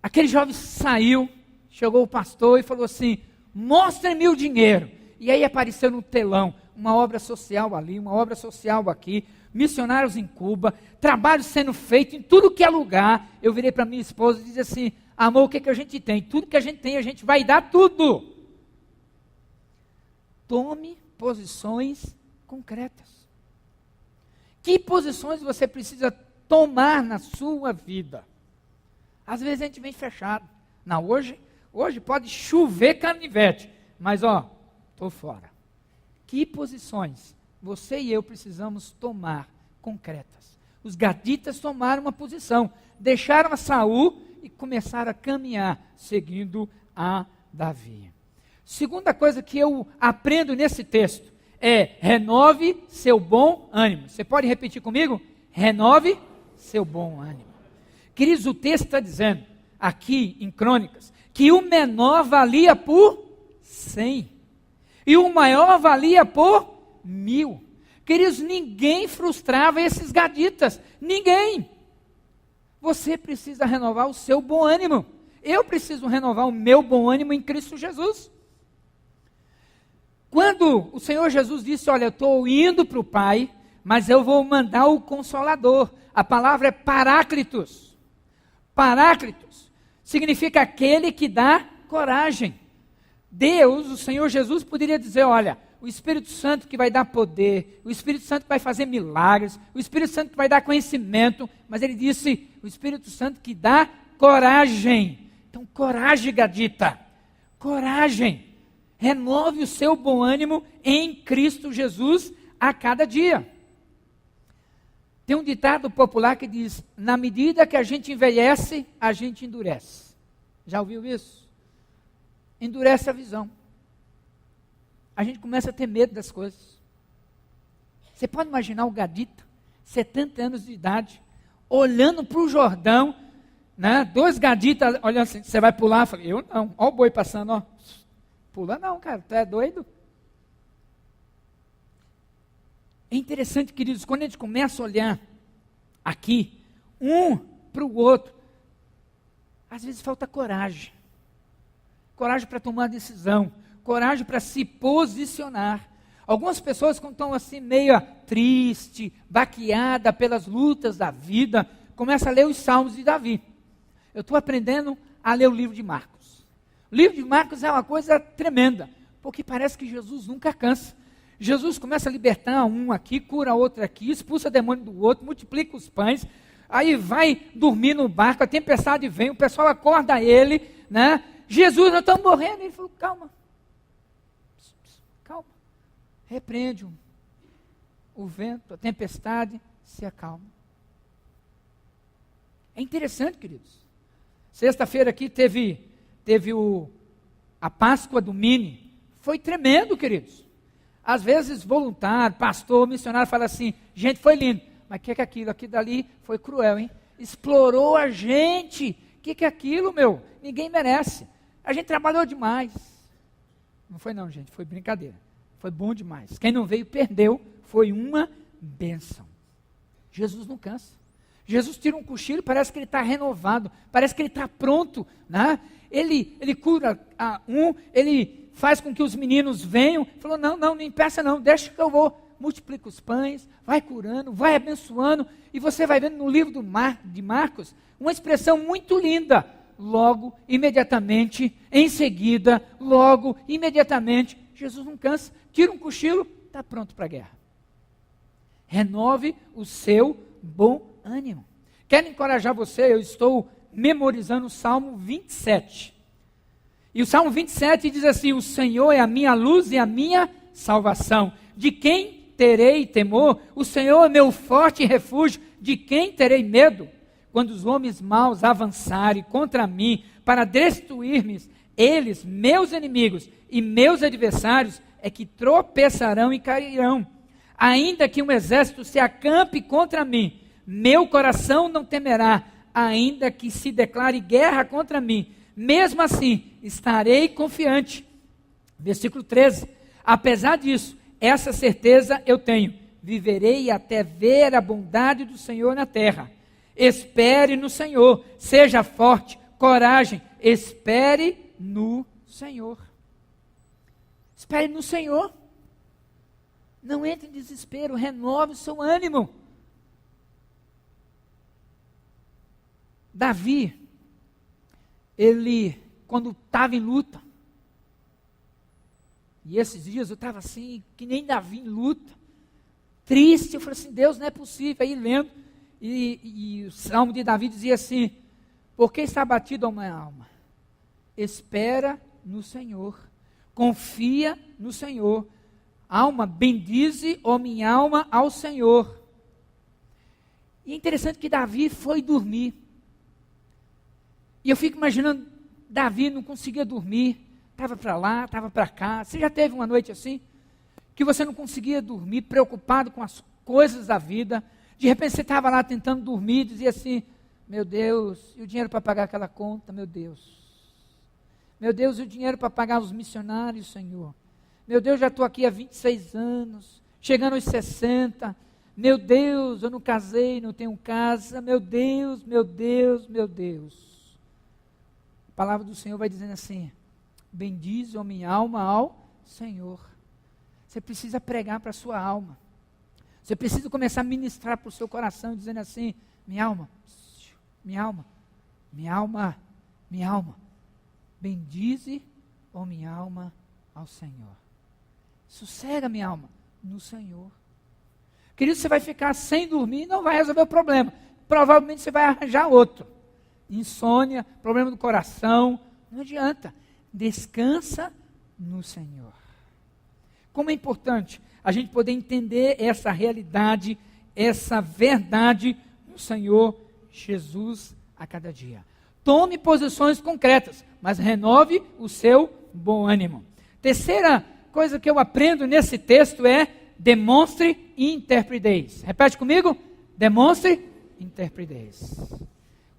Aquele jovem saiu, chegou o pastor e falou assim, mostre-me o dinheiro. E aí apareceu no telão, uma obra social ali, uma obra social aqui, missionários em Cuba, trabalho sendo feito em tudo que é lugar. Eu virei para minha esposa e disse assim, amor, o que a gente tem? Tudo que a gente tem, a gente vai dar tudo. Tome posições concretas. Que posições você precisa tomar na sua vida? Às vezes a gente vem fechado. Não, hoje pode chover canivete, mas estou fora. Que posições você e eu precisamos tomar concretas? Os gaditas tomaram uma posição, deixaram a Saul e começaram a caminhar, seguindo a Davi. Segunda coisa que eu aprendo nesse texto é renove seu bom ânimo. Você pode repetir comigo? Renove seu bom ânimo. Queridos, o texto está dizendo, aqui em Crônicas, que o menor valia por 100 e o maior valia por 1000. Queridos, ninguém frustrava esses gaditas, ninguém. Você precisa renovar o seu bom ânimo. Eu preciso renovar o meu bom ânimo em Cristo Jesus. Quando o Senhor Jesus disse, olha, eu estou indo para o Pai, mas eu vou mandar o Consolador. A palavra é Paráclitos. Paráclitos significa aquele que dá coragem. Deus, o Senhor Jesus, poderia dizer, olha, o Espírito Santo que vai dar poder, o Espírito Santo que vai fazer milagres, o Espírito Santo que vai dar conhecimento, mas ele disse, o Espírito Santo que dá coragem. Então, coragem, gadita, coragem. Renove o seu bom ânimo em Cristo Jesus a cada dia. Tem um ditado popular que diz, na medida que a gente envelhece, a gente endurece. Já ouviu isso? Endurece a visão. a gente começa a ter medo das coisas. Você pode imaginar o Gadita, 70 anos de idade, olhando para o Jordão, né? 2 gaditas olhando assim, você vai pular? Eu falei, eu não, olha o boi passando, ó. Pula não, cara, tu é doido? É interessante, queridos, quando a gente começa a olhar aqui, um para o outro, às vezes falta coragem. Coragem para tomar decisão, coragem para se posicionar. Algumas pessoas, quando estão assim meio triste, baqueada pelas lutas da vida, começam a ler os Salmos de Davi. Eu estou aprendendo a ler o livro de Marcos. O livro de Marcos é uma coisa tremenda, porque parece que Jesus nunca cansa. Jesus começa a libertar um aqui, cura outro aqui, expulsa demônio do outro, multiplica os pães, aí vai dormir no barco, a tempestade vem, o pessoal acorda ele, né? Jesus, nós estamos morrendo. Ele falou, calma, calma, repreende o vento, a tempestade, se acalma. É interessante, queridos. Sexta-feira aqui teve a Páscoa do Mini. Foi tremendo, queridos. Às vezes, voluntário, pastor, missionário fala assim, gente, foi lindo. Mas o que é aquilo? Aquilo dali foi cruel, hein? Explorou a gente. O que é aquilo, meu? Ninguém merece. A gente trabalhou demais. Não foi não, gente. Foi brincadeira. Foi bom demais. Quem não veio, perdeu. Foi uma bênção. Jesus não cansa. Jesus tira um cochilo, parece que ele está renovado. Parece que ele está pronto, né? Ele cura ele faz com que os meninos venham. Falou, não impeça não, deixa que eu vou. Multiplica os pães, vai curando, vai abençoando. E você vai vendo no livro de Marcos, uma expressão muito linda. Logo, imediatamente, em seguida, logo, imediatamente, Jesus não cansa, tira um cochilo, está pronto para a guerra. Renove o seu bom ânimo. Quero encorajar você, eu estou memorizando o Salmo 27. E o Salmo 27 diz assim, o Senhor é a minha luz e a minha salvação. De quem terei temor? O Senhor é meu forte refúgio. De quem terei medo? Quando os homens maus avançarem contra mim para destruir-me, eles, meus inimigos e meus adversários, é que tropeçarão e cairão. Ainda que um exército se acampe contra mim, meu coração não temerá. Ainda que se declare guerra contra mim, mesmo assim estarei confiante. Versículo 13. Apesar disso, essa certeza eu tenho. Viverei até ver a bondade do Senhor na terra. Espere no Senhor, seja forte, coragem, espere no Senhor. Espere no Senhor. Não entre em desespero, renove o seu ânimo. Davi, ele, quando estava em luta, e esses dias eu estava assim, que nem Davi em luta, triste, eu falei assim, Deus, não é possível, aí lendo, e o Salmo de Davi dizia assim, por que está abatido a minha alma? Espera no Senhor, confia no Senhor, alma, bendize, ó minha alma, ao Senhor. E é interessante que Davi foi dormir, e eu fico imaginando, Davi não conseguia dormir, estava para lá, estava para cá. Você já teve uma noite assim? Que você não conseguia dormir, preocupado com as coisas da vida. De repente você estava lá tentando dormir, dizia assim, meu Deus, e o dinheiro para pagar aquela conta, meu Deus. Meu Deus, e o dinheiro para pagar os missionários, Senhor. Meu Deus, já estou aqui há 26 anos, chegando aos 60. Meu Deus, eu não casei, não tenho casa. Meu Deus, meu Deus, meu Deus. A palavra do Senhor vai dizendo assim, bendize, ó minha alma, ao Senhor. Você precisa pregar para a sua alma. Você precisa começar a ministrar para o seu coração, dizendo assim, minha alma, minha alma, minha alma, minha alma. Bendize, ó minha alma, ao Senhor. Sossega, minha alma, no Senhor. Querido, você vai ficar sem dormir e não vai resolver o problema. Provavelmente você vai arranjar outro. Insônia, problema do coração, não adianta. Descansa no Senhor. Como é importante a gente poder entender essa realidade, essa verdade no Senhor Jesus a cada dia. Tome posições concretas, mas renove o seu bom ânimo. Terceira coisa que eu aprendo nesse texto é demonstre e interpreteis. Repete comigo, demonstre e interpreteis.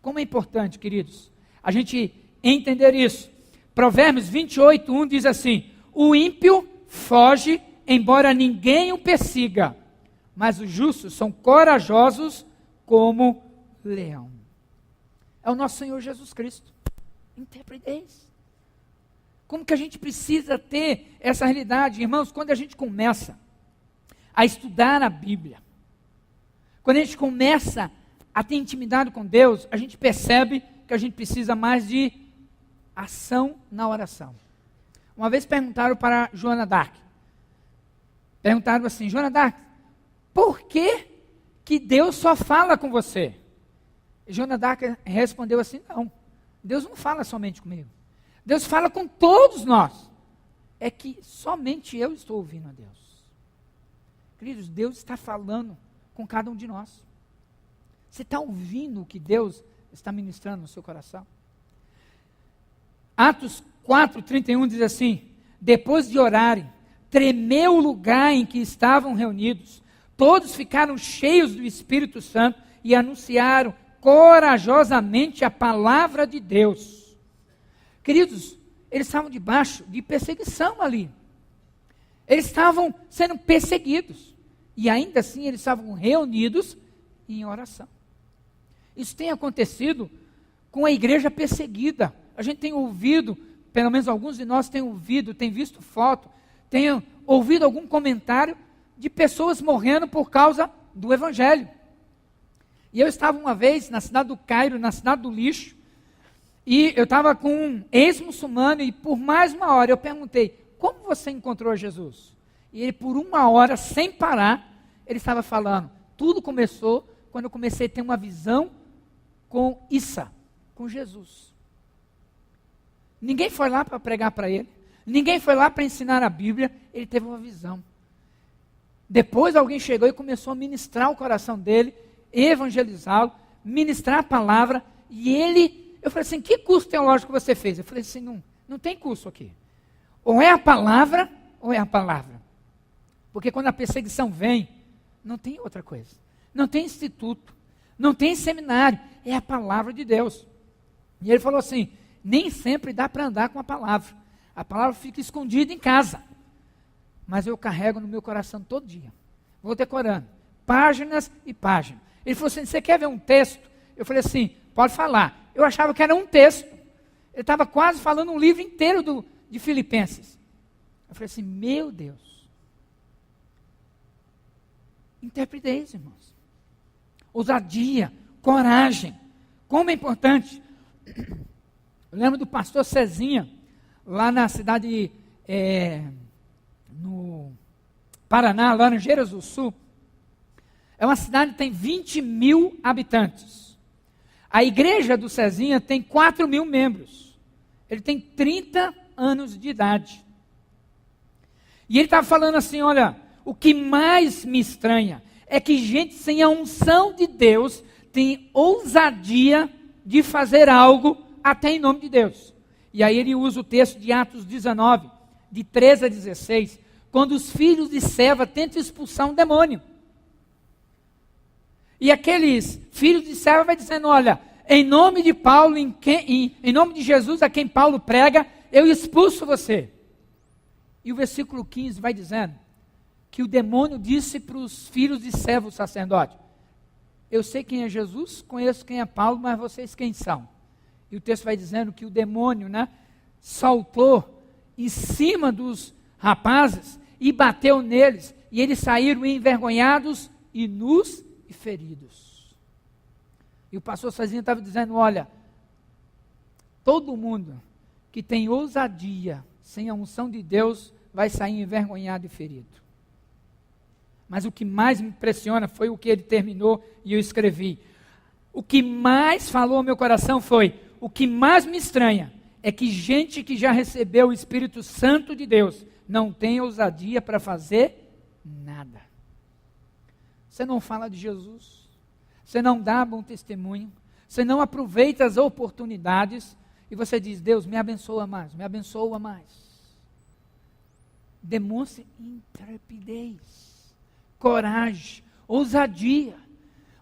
Como é importante, queridos, a gente entender isso. Provérbios 28:1 diz assim: o ímpio foge, embora ninguém o persiga, mas os justos são corajosos como leão. É o nosso Senhor Jesus Cristo. Interpreteis. Como que a gente precisa ter essa realidade? Irmãos, quando a gente começa a estudar a Bíblia, quando a gente começa a ter intimidade com Deus, a gente percebe que a gente precisa mais de ação na oração. Uma vez perguntaram para Joana d'Arc, perguntaram assim: Joana d'Arc, por que Deus só fala com você? E Joana d'Arc respondeu assim: não, Deus não fala somente comigo. Deus fala com todos nós. É que somente eu estou ouvindo a Deus. Queridos, Deus está falando com cada um de nós. Você está ouvindo o que Deus está ministrando no seu coração? Atos 4:31 diz assim: depois de orarem, tremeu o lugar em que estavam reunidos. Todos ficaram cheios do Espírito Santo e anunciaram corajosamente a palavra de Deus. Queridos, eles estavam debaixo de perseguição ali. Eles estavam sendo perseguidos. E ainda assim eles estavam reunidos em oração. Isso tem acontecido com a igreja perseguida. A gente tem ouvido, pelo menos alguns de nós têm ouvido, tem visto foto, tem ouvido algum comentário de pessoas morrendo por causa do Evangelho. E eu estava uma vez na cidade do Cairo, na cidade do lixo, e eu estava com um ex-muçulmano, e por mais uma hora eu perguntei: como você encontrou Jesus? E ele, por uma hora, sem parar, ele estava falando. Tudo começou quando eu comecei a ter uma visão com Issa, com Jesus. Ninguém foi lá para pregar para ele, ninguém foi lá para ensinar a Bíblia, ele teve uma visão. Depois alguém chegou e começou a ministrar o coração dele, evangelizá-lo, ministrar a palavra, e eu falei assim: que curso teológico você fez? Eu falei assim: não tem curso aqui. Ou é a palavra, ou é a palavra. Porque quando a perseguição vem, não tem outra coisa. Não tem instituto, não tem seminário, é a palavra de Deus. E ele falou assim: nem sempre dá para andar com a palavra. A palavra fica escondida em casa. Mas eu carrego no meu coração todo dia. Vou decorando, páginas e páginas. Ele falou assim: você quer ver um texto? Eu falei assim: pode falar. Eu achava que era um texto. Ele estava quase falando um livro inteiro de Filipenses. Eu falei assim: meu Deus. Interpretei isso, irmãos. Ousadia, coragem. Como é importante. Eu lembro do pastor Cezinha, lá na cidade, no Paraná, lá no Geiras do Sul. É uma cidade que tem 20 mil habitantes. A igreja do Cezinha tem 4 mil membros. Ele tem 30 anos de idade. E ele estava falando assim: olha, o que mais me estranha é que gente sem a unção de Deus tem ousadia de fazer algo até em nome de Deus. E aí ele usa o texto de Atos 19, de 13 a 16, quando os filhos de Seva tentam expulsar um demônio. E aqueles filhos de Seva vai dizendo: olha, em nome de Paulo, em nome de Jesus a quem Paulo prega, eu expulso você. E o versículo 15 vai dizendo que o demônio disse para os filhos de Seva, o sacerdote: eu sei quem é Jesus, conheço quem é Paulo, mas vocês quem são? E o texto vai dizendo que o demônio, saltou em cima dos rapazes e bateu neles, e eles saíram envergonhados e nus e feridos. E o pastor Cezinha estava dizendo: olha, todo mundo que tem ousadia sem a unção de Deus vai sair envergonhado e ferido. Mas o que mais me impressiona foi o que ele terminou e eu escrevi. O que mais falou ao meu coração foi: o que mais me estranha é que gente que já recebeu o Espírito Santo de Deus não tem ousadia para fazer nada. Você não fala de Jesus, você não dá bom testemunho, você não aproveita as oportunidades e você diz: Deus, me abençoa mais, me abençoa mais. demonstre intrepidez, coragem, ousadia.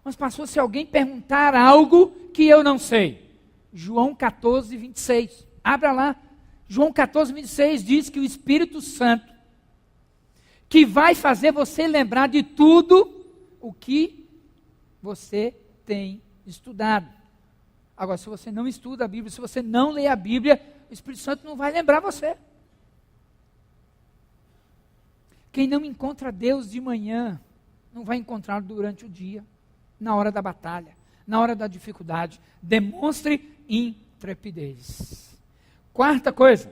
Mas pastor, se alguém perguntar algo que eu não sei, João 14, 26, abra lá, João 14, 26 diz que o Espírito Santo, que vai fazer você lembrar de tudo o que você tem estudado. Agora, se você não estuda a Bíblia, se você não lê a Bíblia, o Espírito Santo não vai lembrar você. Quem não encontra Deus de manhã, não vai encontrá-lo durante o dia, na hora da batalha, na hora da dificuldade. Demonstre intrepidez. Quarta coisa,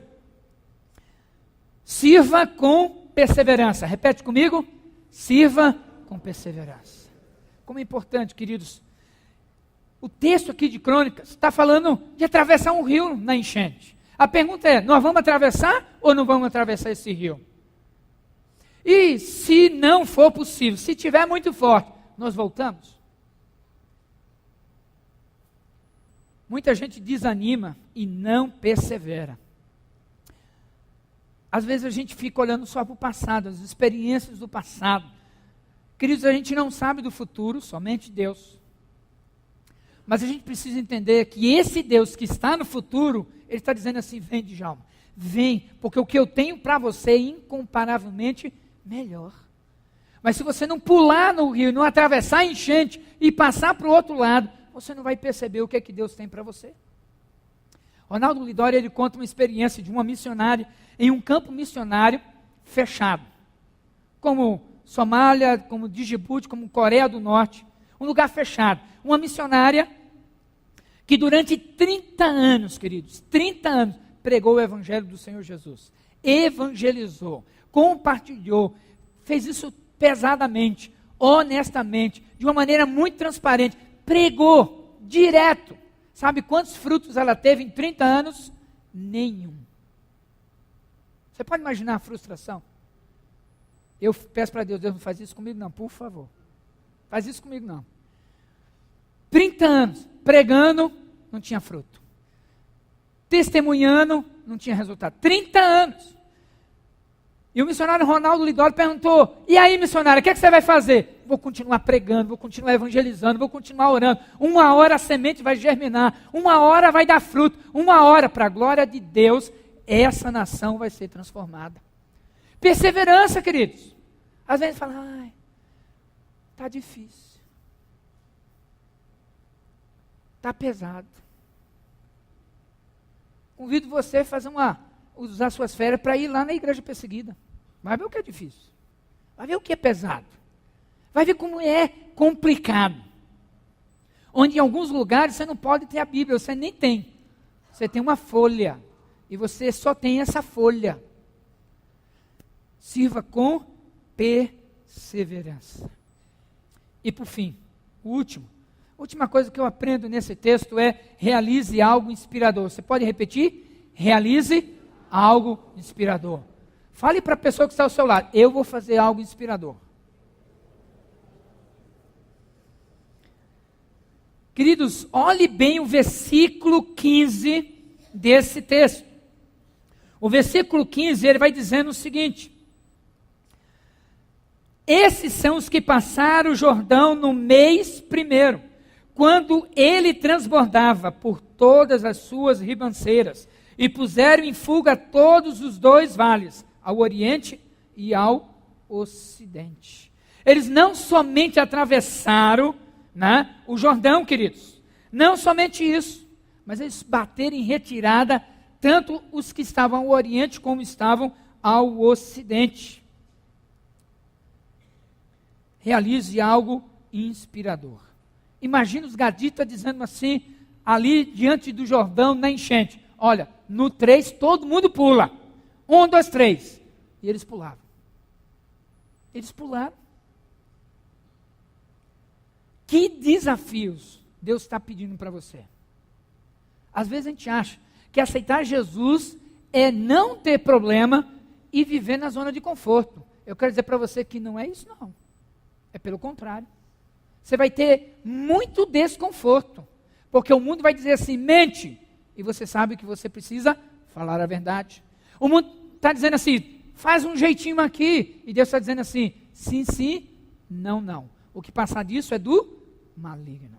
sirva com perseverança. Repete comigo, sirva com perseverança. Como é importante, queridos, o texto aqui de Crônicas está falando de atravessar um rio na enchente. A pergunta é, nós vamos atravessar ou não vamos atravessar esse rio? E se não for possível, se tiver muito forte, nós voltamos? Muita gente desanima e não persevera. Às vezes a gente fica olhando só para o passado, as experiências do passado. Queridos, a gente não sabe do futuro, somente Deus. Mas a gente precisa entender que esse Deus que está no futuro, Ele está dizendo assim, vem Djalma, vem, porque o que eu tenho para você é incomparavelmente melhor. Mas se você não pular no rio, não atravessar a enchente e passar para o outro lado, você não vai perceber o que é que Deus tem para você. Ronaldo Lidório, ele conta uma experiência de uma missionária em um campo missionário fechado, como Somália, como Djibouti, como Coreia do Norte, um lugar fechado. Uma missionária que durante 30 anos, queridos, 30 anos, pregou o evangelho do Senhor Jesus. Evangelizou, compartilhou, fez isso pesadamente, honestamente, de uma maneira muito transparente. Pregou direto. Sabe quantos frutos ela teve em 30 anos? Nenhum. Você pode imaginar a frustração? Eu peço para Deus, Deus não faz isso comigo não, por favor. Faz isso comigo não. 30 anos pregando, não tinha fruto. Testemunhando, não tinha resultado. 30 anos. E o missionário Ronaldo Lidório perguntou, e aí missionário, o que é que você vai fazer? Vou continuar pregando, vou continuar evangelizando, vou continuar orando. Uma hora a semente vai germinar, uma hora vai dar fruto, uma hora, para a glória de Deus, essa nação vai ser transformada. Perseverança, queridos. Às vezes fala, ai, está difícil. Está pesado. Convido você a fazer usar suas férias para ir lá na igreja perseguida. Vai ver o que é difícil. Vai ver o que é pesado. Vai ver como é complicado. Onde em alguns lugares você não pode ter a Bíblia, você nem tem. Você tem uma folha. E você só tem essa folha. Sirva com perseverança. E por fim, a última coisa que eu aprendo nesse texto é realize algo inspirador. Você pode repetir? Realize algo inspirador. Fale para a pessoa que está ao seu lado, eu vou fazer algo inspirador. Queridos, olhe bem o versículo 15 desse texto. O versículo 15, ele vai dizendo o seguinte: esses são os que passaram o Jordão no mês primeiro, quando ele transbordava por todas as suas ribanceiras, e puseram em fuga todos os dois vales, ao oriente e ao ocidente. Eles não somente atravessaram, né, o Jordão, queridos, não somente isso, mas eles bateram em retirada, tanto os que estavam ao oriente como estavam ao ocidente. Realize algo inspirador. Imagina os gaditas dizendo assim, ali diante do Jordão, na enchente, olha, no 3 todo mundo pula. 1, 2, 3. E eles pulavam. Eles pularam. Que desafios Deus está pedindo para você? Às vezes a gente acha que aceitar Jesus é não ter problema e viver na zona de conforto. Eu quero dizer para você que não é isso não. É pelo contrário. Você vai ter muito desconforto. Porque o mundo vai dizer assim, mente. E você sabe que você precisa falar a verdade. O mundo está dizendo assim, faz um jeitinho aqui. E Deus está dizendo assim, sim, sim, não, não. O que passar disso é do maligno.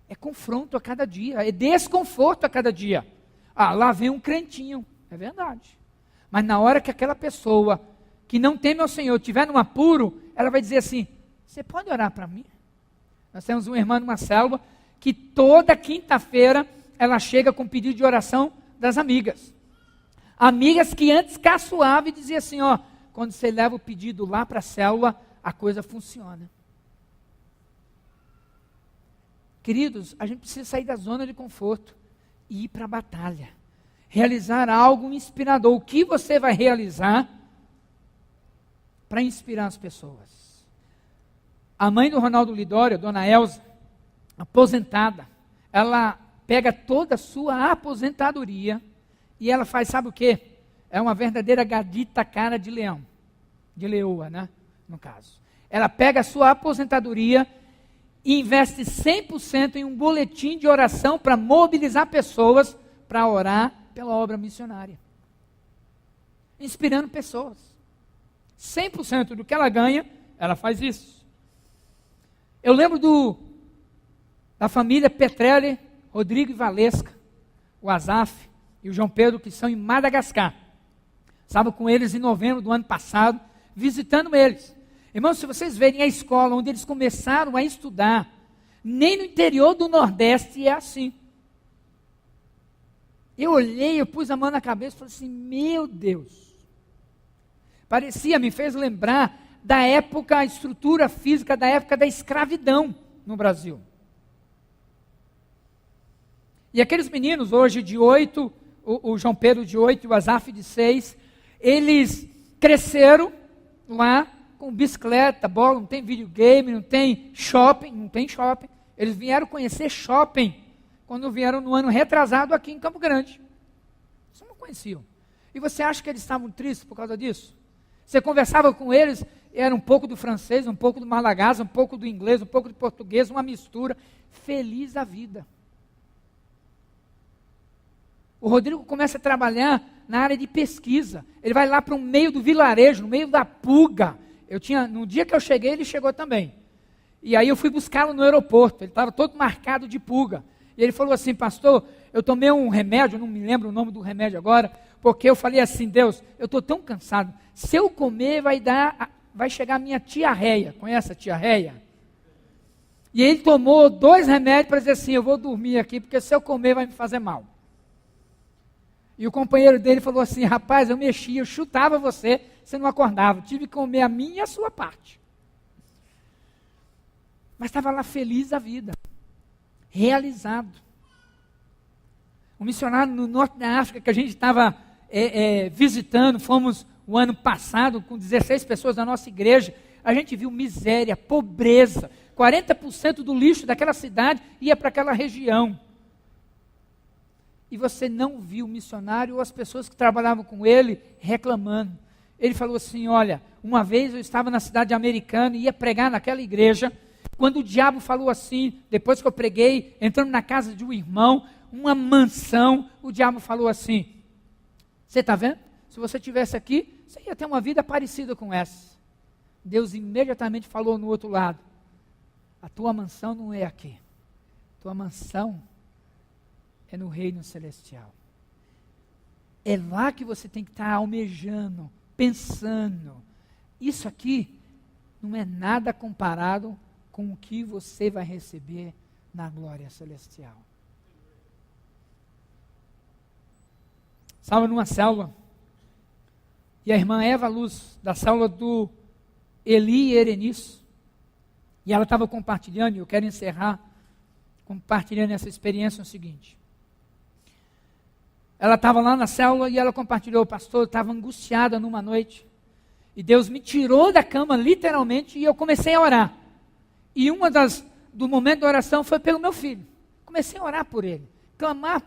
É confronto a cada dia, é desconforto a cada dia. Ah, lá vem um crentinho, é verdade. Mas na hora que aquela pessoa que não teme ao Senhor estiver num apuro, ela vai dizer assim, você pode orar para mim? Nós temos uma irmã numa célula que toda quinta-feira ela chega com pedido de oração das amigas. Amigas que antes caçoavam e diziam assim, ó, quando você leva o pedido lá para a célula, a coisa funciona. Queridos, a gente precisa sair da zona de conforto e ir para a batalha. Realizar algo inspirador. O que você vai realizar para inspirar as pessoas? A mãe do Ronaldo Lidório, Dona Elza, aposentada, ela pega toda a sua aposentadoria e ela faz, sabe o quê? É uma verdadeira gadita cara de leão. De leoa, né? No caso. Ela pega a sua aposentadoria e investe 100% em um boletim de oração para mobilizar pessoas para orar pela obra missionária. Inspirando pessoas. 100% do que ela ganha, ela faz isso. Eu lembro da família Petrelli, Rodrigo e Valesca, o Azaf e o João Pedro, que são em Madagascar. Estava com eles em novembro do ano passado, visitando eles. Irmãos, se vocês verem a escola onde eles começaram a estudar, nem no interior do Nordeste é assim. Eu olhei, eu pus a mão na cabeça e falei assim, meu Deus. Parecia, me fez lembrar da época, a estrutura física da época da escravidão no Brasil. E aqueles meninos hoje de 8, o João Pedro de 8 e o Azaf de 6, eles cresceram lá com bicicleta, bola, não tem videogame, não tem shopping. Eles vieram conhecer shopping quando vieram no ano retrasado aqui em Campo Grande. Eles não conheciam. E você acha que eles estavam tristes por causa disso? Você conversava com eles, era um pouco do francês, um pouco do malagás, um pouco do inglês, um pouco do português, uma mistura. Feliz a vida. O Rodrigo começa a trabalhar na área de pesquisa. Ele vai lá para o meio do vilarejo, no meio da pulga. No dia que eu cheguei, ele chegou também. E aí eu fui buscá-lo no aeroporto. Ele estava todo marcado de pulga. E ele falou assim, pastor, eu tomei um remédio, não me lembro o nome do remédio agora, porque eu falei assim, Deus, eu estou tão cansado. Se eu comer, vai chegar a minha diarreia. Conhece a diarreia? E ele tomou 2 remédios para dizer assim, eu vou dormir aqui, porque se eu comer vai me fazer mal. E o companheiro dele falou assim, rapaz, eu mexia, eu chutava você não acordava. Tive que comer a minha e a sua parte. Mas estava lá feliz da vida. Realizado. Um missionário no norte da África que a gente estava visitando, fomos o ano passado com 16 pessoas da nossa igreja, a gente viu miséria, pobreza, 40% do lixo daquela cidade ia para aquela região. E você não viu o missionário ou as pessoas que trabalhavam com ele reclamando. Ele falou assim, olha, uma vez eu estava na cidade americana e ia pregar naquela igreja, quando o diabo falou assim, depois que eu preguei, entrando na casa de um irmão, uma mansão, o diabo falou assim, você está vendo? Se você estivesse aqui, você ia ter uma vida parecida com essa. Deus imediatamente falou no outro lado, a tua mansão não é aqui, tua mansão é no reino celestial. É lá que você tem que estar almejando, pensando. Isso aqui não é nada comparado com o que você vai receber na glória celestial. Estava numa célula, e a irmã Eva Luz, da célula do Eli e Erenice, e ela estava compartilhando, e eu quero encerrar compartilhando essa experiência, o seguinte. Ela estava lá na célula e ela compartilhou, pastor, eu estava angustiada numa noite. E Deus me tirou da cama, literalmente, e eu comecei a orar. E do momento da oração foi pelo meu filho. Comecei a orar por ele, clamar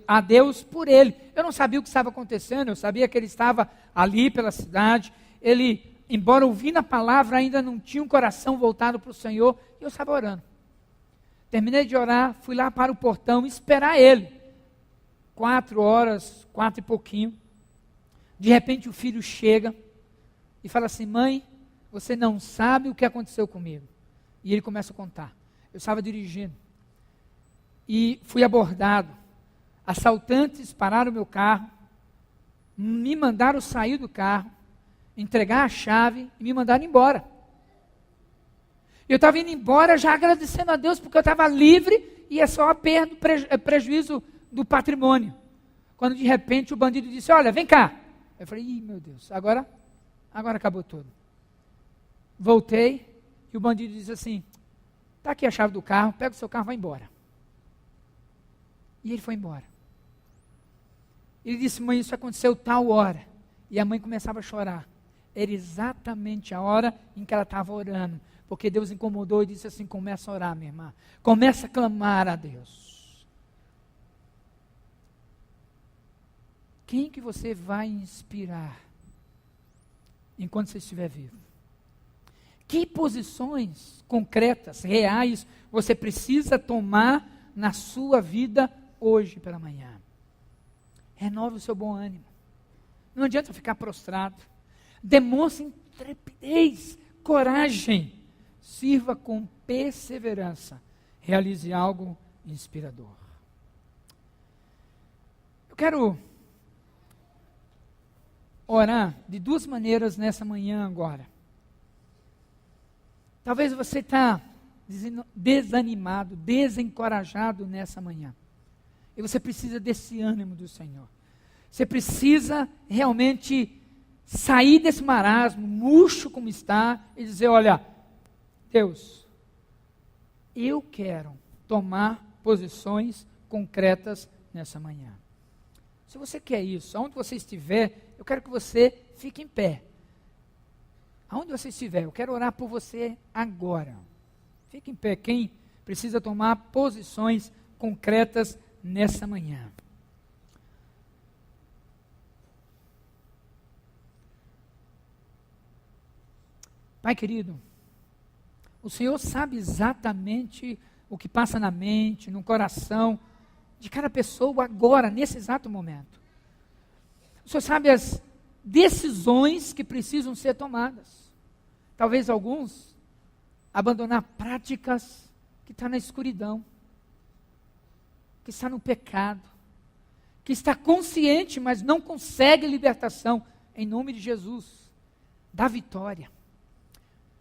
a Deus por ele. Eu não sabia o que estava acontecendo, eu sabia que ele estava ali pela cidade. Ele, embora ouvindo a palavra, ainda não tinha um coração voltado para o Senhor, e eu estava orando. Terminei de orar, fui lá para o portão esperar ele. 4 horas, 4 e pouquinho. De repente o filho chega e fala assim: mãe, você não sabe o que aconteceu comigo. E ele começa a contar. Eu estava dirigindo e fui abordado. Assaltantes pararam o meu carro, me mandaram sair do carro, entregar a chave e me mandaram embora. Eu estava indo embora já agradecendo a Deus porque eu estava livre e é só a perda, prejuízo do patrimônio. Quando de repente o bandido disse: olha, vem cá. Eu falei: ih, meu Deus, agora acabou tudo. Voltei e o bandido disse assim: está aqui a chave do carro, pega o seu carro e vai embora. E ele foi embora. Ele disse: mãe, isso aconteceu tal hora. E a mãe começava a chorar. Era exatamente a hora em que ela estava orando. Porque Deus incomodou e disse assim: começa a orar, minha irmã. Começa a clamar a Deus. Quem que você vai inspirar enquanto você estiver vivo? Que posições concretas, reais, você precisa tomar na sua vida hoje pela manhã? Renove o seu bom ânimo. Não adianta ficar prostrado. Demonstre intrepidez, coragem. Sirva com perseverança. Realize algo inspirador. Eu quero orar de duas maneiras nessa manhã agora. Talvez você está desanimado, desencorajado nessa manhã. E você precisa desse ânimo do Senhor. Você precisa realmente sair desse marasmo, murcho como está, e dizer: olha, Deus, eu quero tomar posições concretas nessa manhã. Se você quer isso, aonde você estiver, eu quero que você fique em pé. Aonde você estiver, eu quero orar por você agora. Fique em pé, quem precisa tomar posições concretas nessa manhã. Pai querido, o Senhor sabe exatamente o que passa na mente, no coração de cada pessoa agora, nesse exato momento. O Senhor sabe as decisões que precisam ser tomadas. Talvez alguns abandonar práticas que estão na escuridão, que está no pecado, que está consciente, mas não consegue libertação. Em nome de Jesus, dá vitória.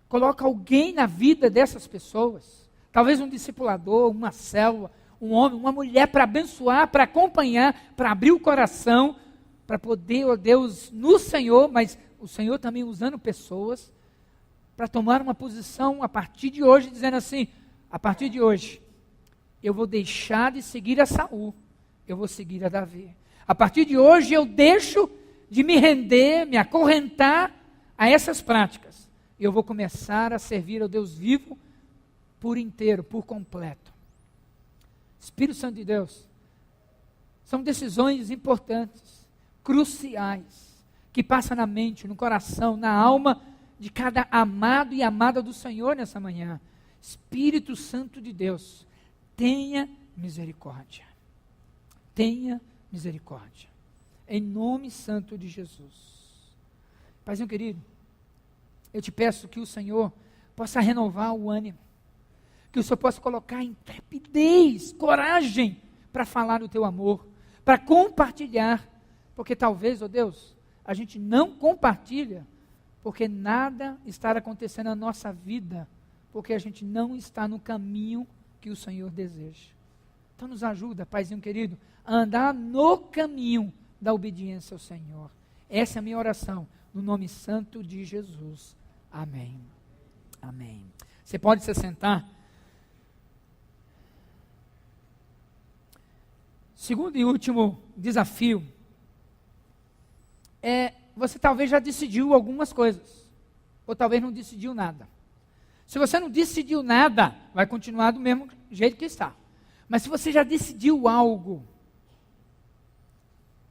Coloca alguém na vida dessas pessoas, talvez um discipulador, uma célula, um homem, uma mulher, para abençoar, para acompanhar, para abrir o coração, para poder, ó Deus, no Senhor, mas o Senhor também usando pessoas, para tomar uma posição a partir de hoje, dizendo assim: a partir de hoje, eu vou deixar de seguir a Saul, eu vou seguir a Davi. A partir de hoje, eu deixo de me render, me acorrentar a essas práticas. Eu vou começar a servir ao Deus vivo por inteiro, por completo. Espírito Santo de Deus, são decisões importantes, cruciais, que passam na mente, no coração, na alma de cada amado e amada do Senhor nessa manhã. Espírito Santo de Deus, tenha misericórdia. Tenha misericórdia. Em nome santo de Jesus. Paizinho querido, eu te peço que o Senhor possa renovar o ânimo, que o Senhor possa colocar intrepidez, coragem para falar do teu amor, para compartilhar, porque talvez, ó Deus, a gente não compartilha, porque nada está acontecendo na nossa vida, porque a gente não está no caminho que o Senhor deseja. Então nos ajuda, Paizinho querido, a andar no caminho da obediência ao Senhor. Essa é a minha oração, no nome santo de Jesus. Amém. Amém. Você pode se sentar. Segundo e último desafio é: você talvez já decidiu algumas coisas, ou talvez não decidiu nada. Se você não decidiu nada, vai continuar do mesmo jeito que está. Mas se você já decidiu algo,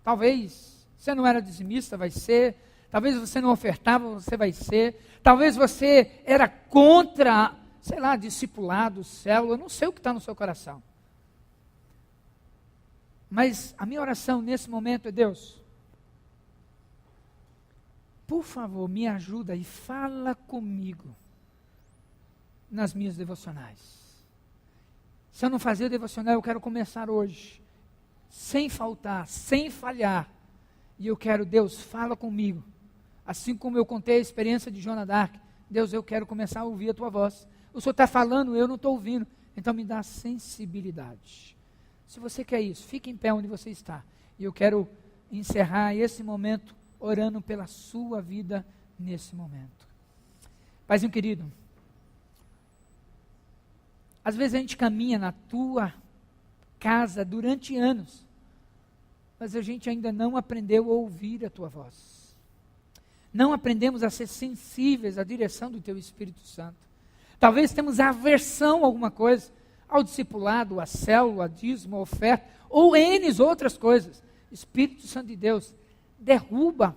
talvez você não era dizimista, vai ser. Talvez você não ofertava, você vai ser. Talvez você era contra, sei lá, discipulado, célula, eu não sei o que está no seu coração. Mas a minha oração nesse momento é: Deus, por favor, me ajuda e fala comigo nas minhas devocionais. Se eu não fazer o devocional, eu quero começar hoje, sem faltar, sem falhar. E eu quero, Deus, fala comigo. Assim como eu contei a experiência de Joana d'Arc, Deus, eu quero começar a ouvir a tua voz. O Senhor está falando, eu não estou ouvindo. Então me dá sensibilidade. Se você quer isso, fique em pé onde você está. E eu quero encerrar esse momento orando pela sua vida nesse momento. Paizinho querido, às vezes a gente caminha na tua casa durante anos, mas a gente ainda não aprendeu a ouvir a tua voz. Não aprendemos a ser sensíveis à direção do teu Espírito Santo. Talvez temos aversão a alguma coisa, ao discipulado, à célula, a dízimo, a oferta, ou N outras coisas. Espírito Santo de Deus, derruba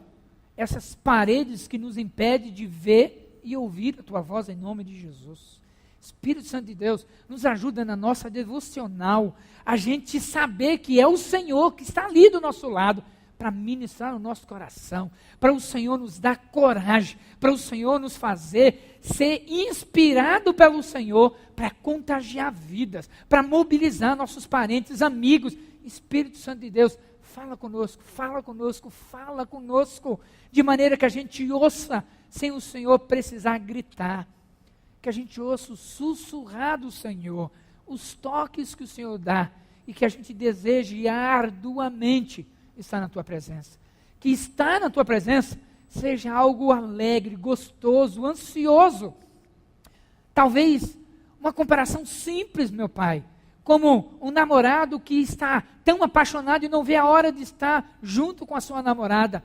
essas paredes que nos impedem de ver e ouvir a tua voz em nome de Jesus. Espírito Santo de Deus, nos ajuda na nossa devocional, a gente saber que é o Senhor que está ali do nosso lado, para ministrar o nosso coração, para o Senhor nos dar coragem, para o Senhor nos fazer ser inspirado pelo Senhor, para contagiar vidas, para mobilizar nossos parentes, amigos. Espírito Santo de Deus, fala conosco, fala conosco, fala conosco, de maneira que a gente ouça, sem o Senhor precisar gritar, que a gente ouça o sussurrar do Senhor, os toques que o Senhor dá, e que a gente deseje arduamente estar na tua presença. Que estar na tua presença seja algo alegre, gostoso, ansioso. Talvez uma comparação simples, meu Pai, como um namorado que está tão apaixonado e não vê a hora de estar junto com a sua namorada.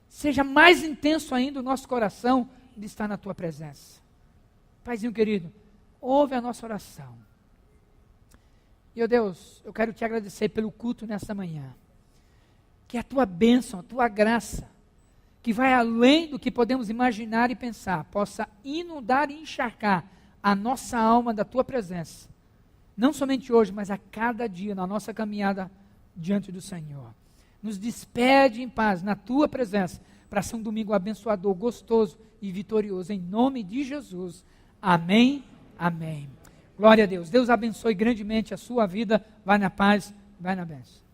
Seja mais intenso ainda o nosso coração de estar na tua presença. Paizinho querido, ouve a nossa oração. E, ó Deus, eu quero te agradecer pelo culto nesta manhã. Que a tua bênção, a tua graça, que vai além do que podemos imaginar e pensar, possa inundar e encharcar a nossa alma da tua presença. Não somente hoje, mas a cada dia na nossa caminhada diante do Senhor. Nos despede em paz na tua presença, para ser um domingo abençoador, gostoso e vitorioso. Em nome de Jesus. Amém, amém. Glória a Deus. Deus abençoe grandemente a sua vida. Vai na paz, vai na bênção.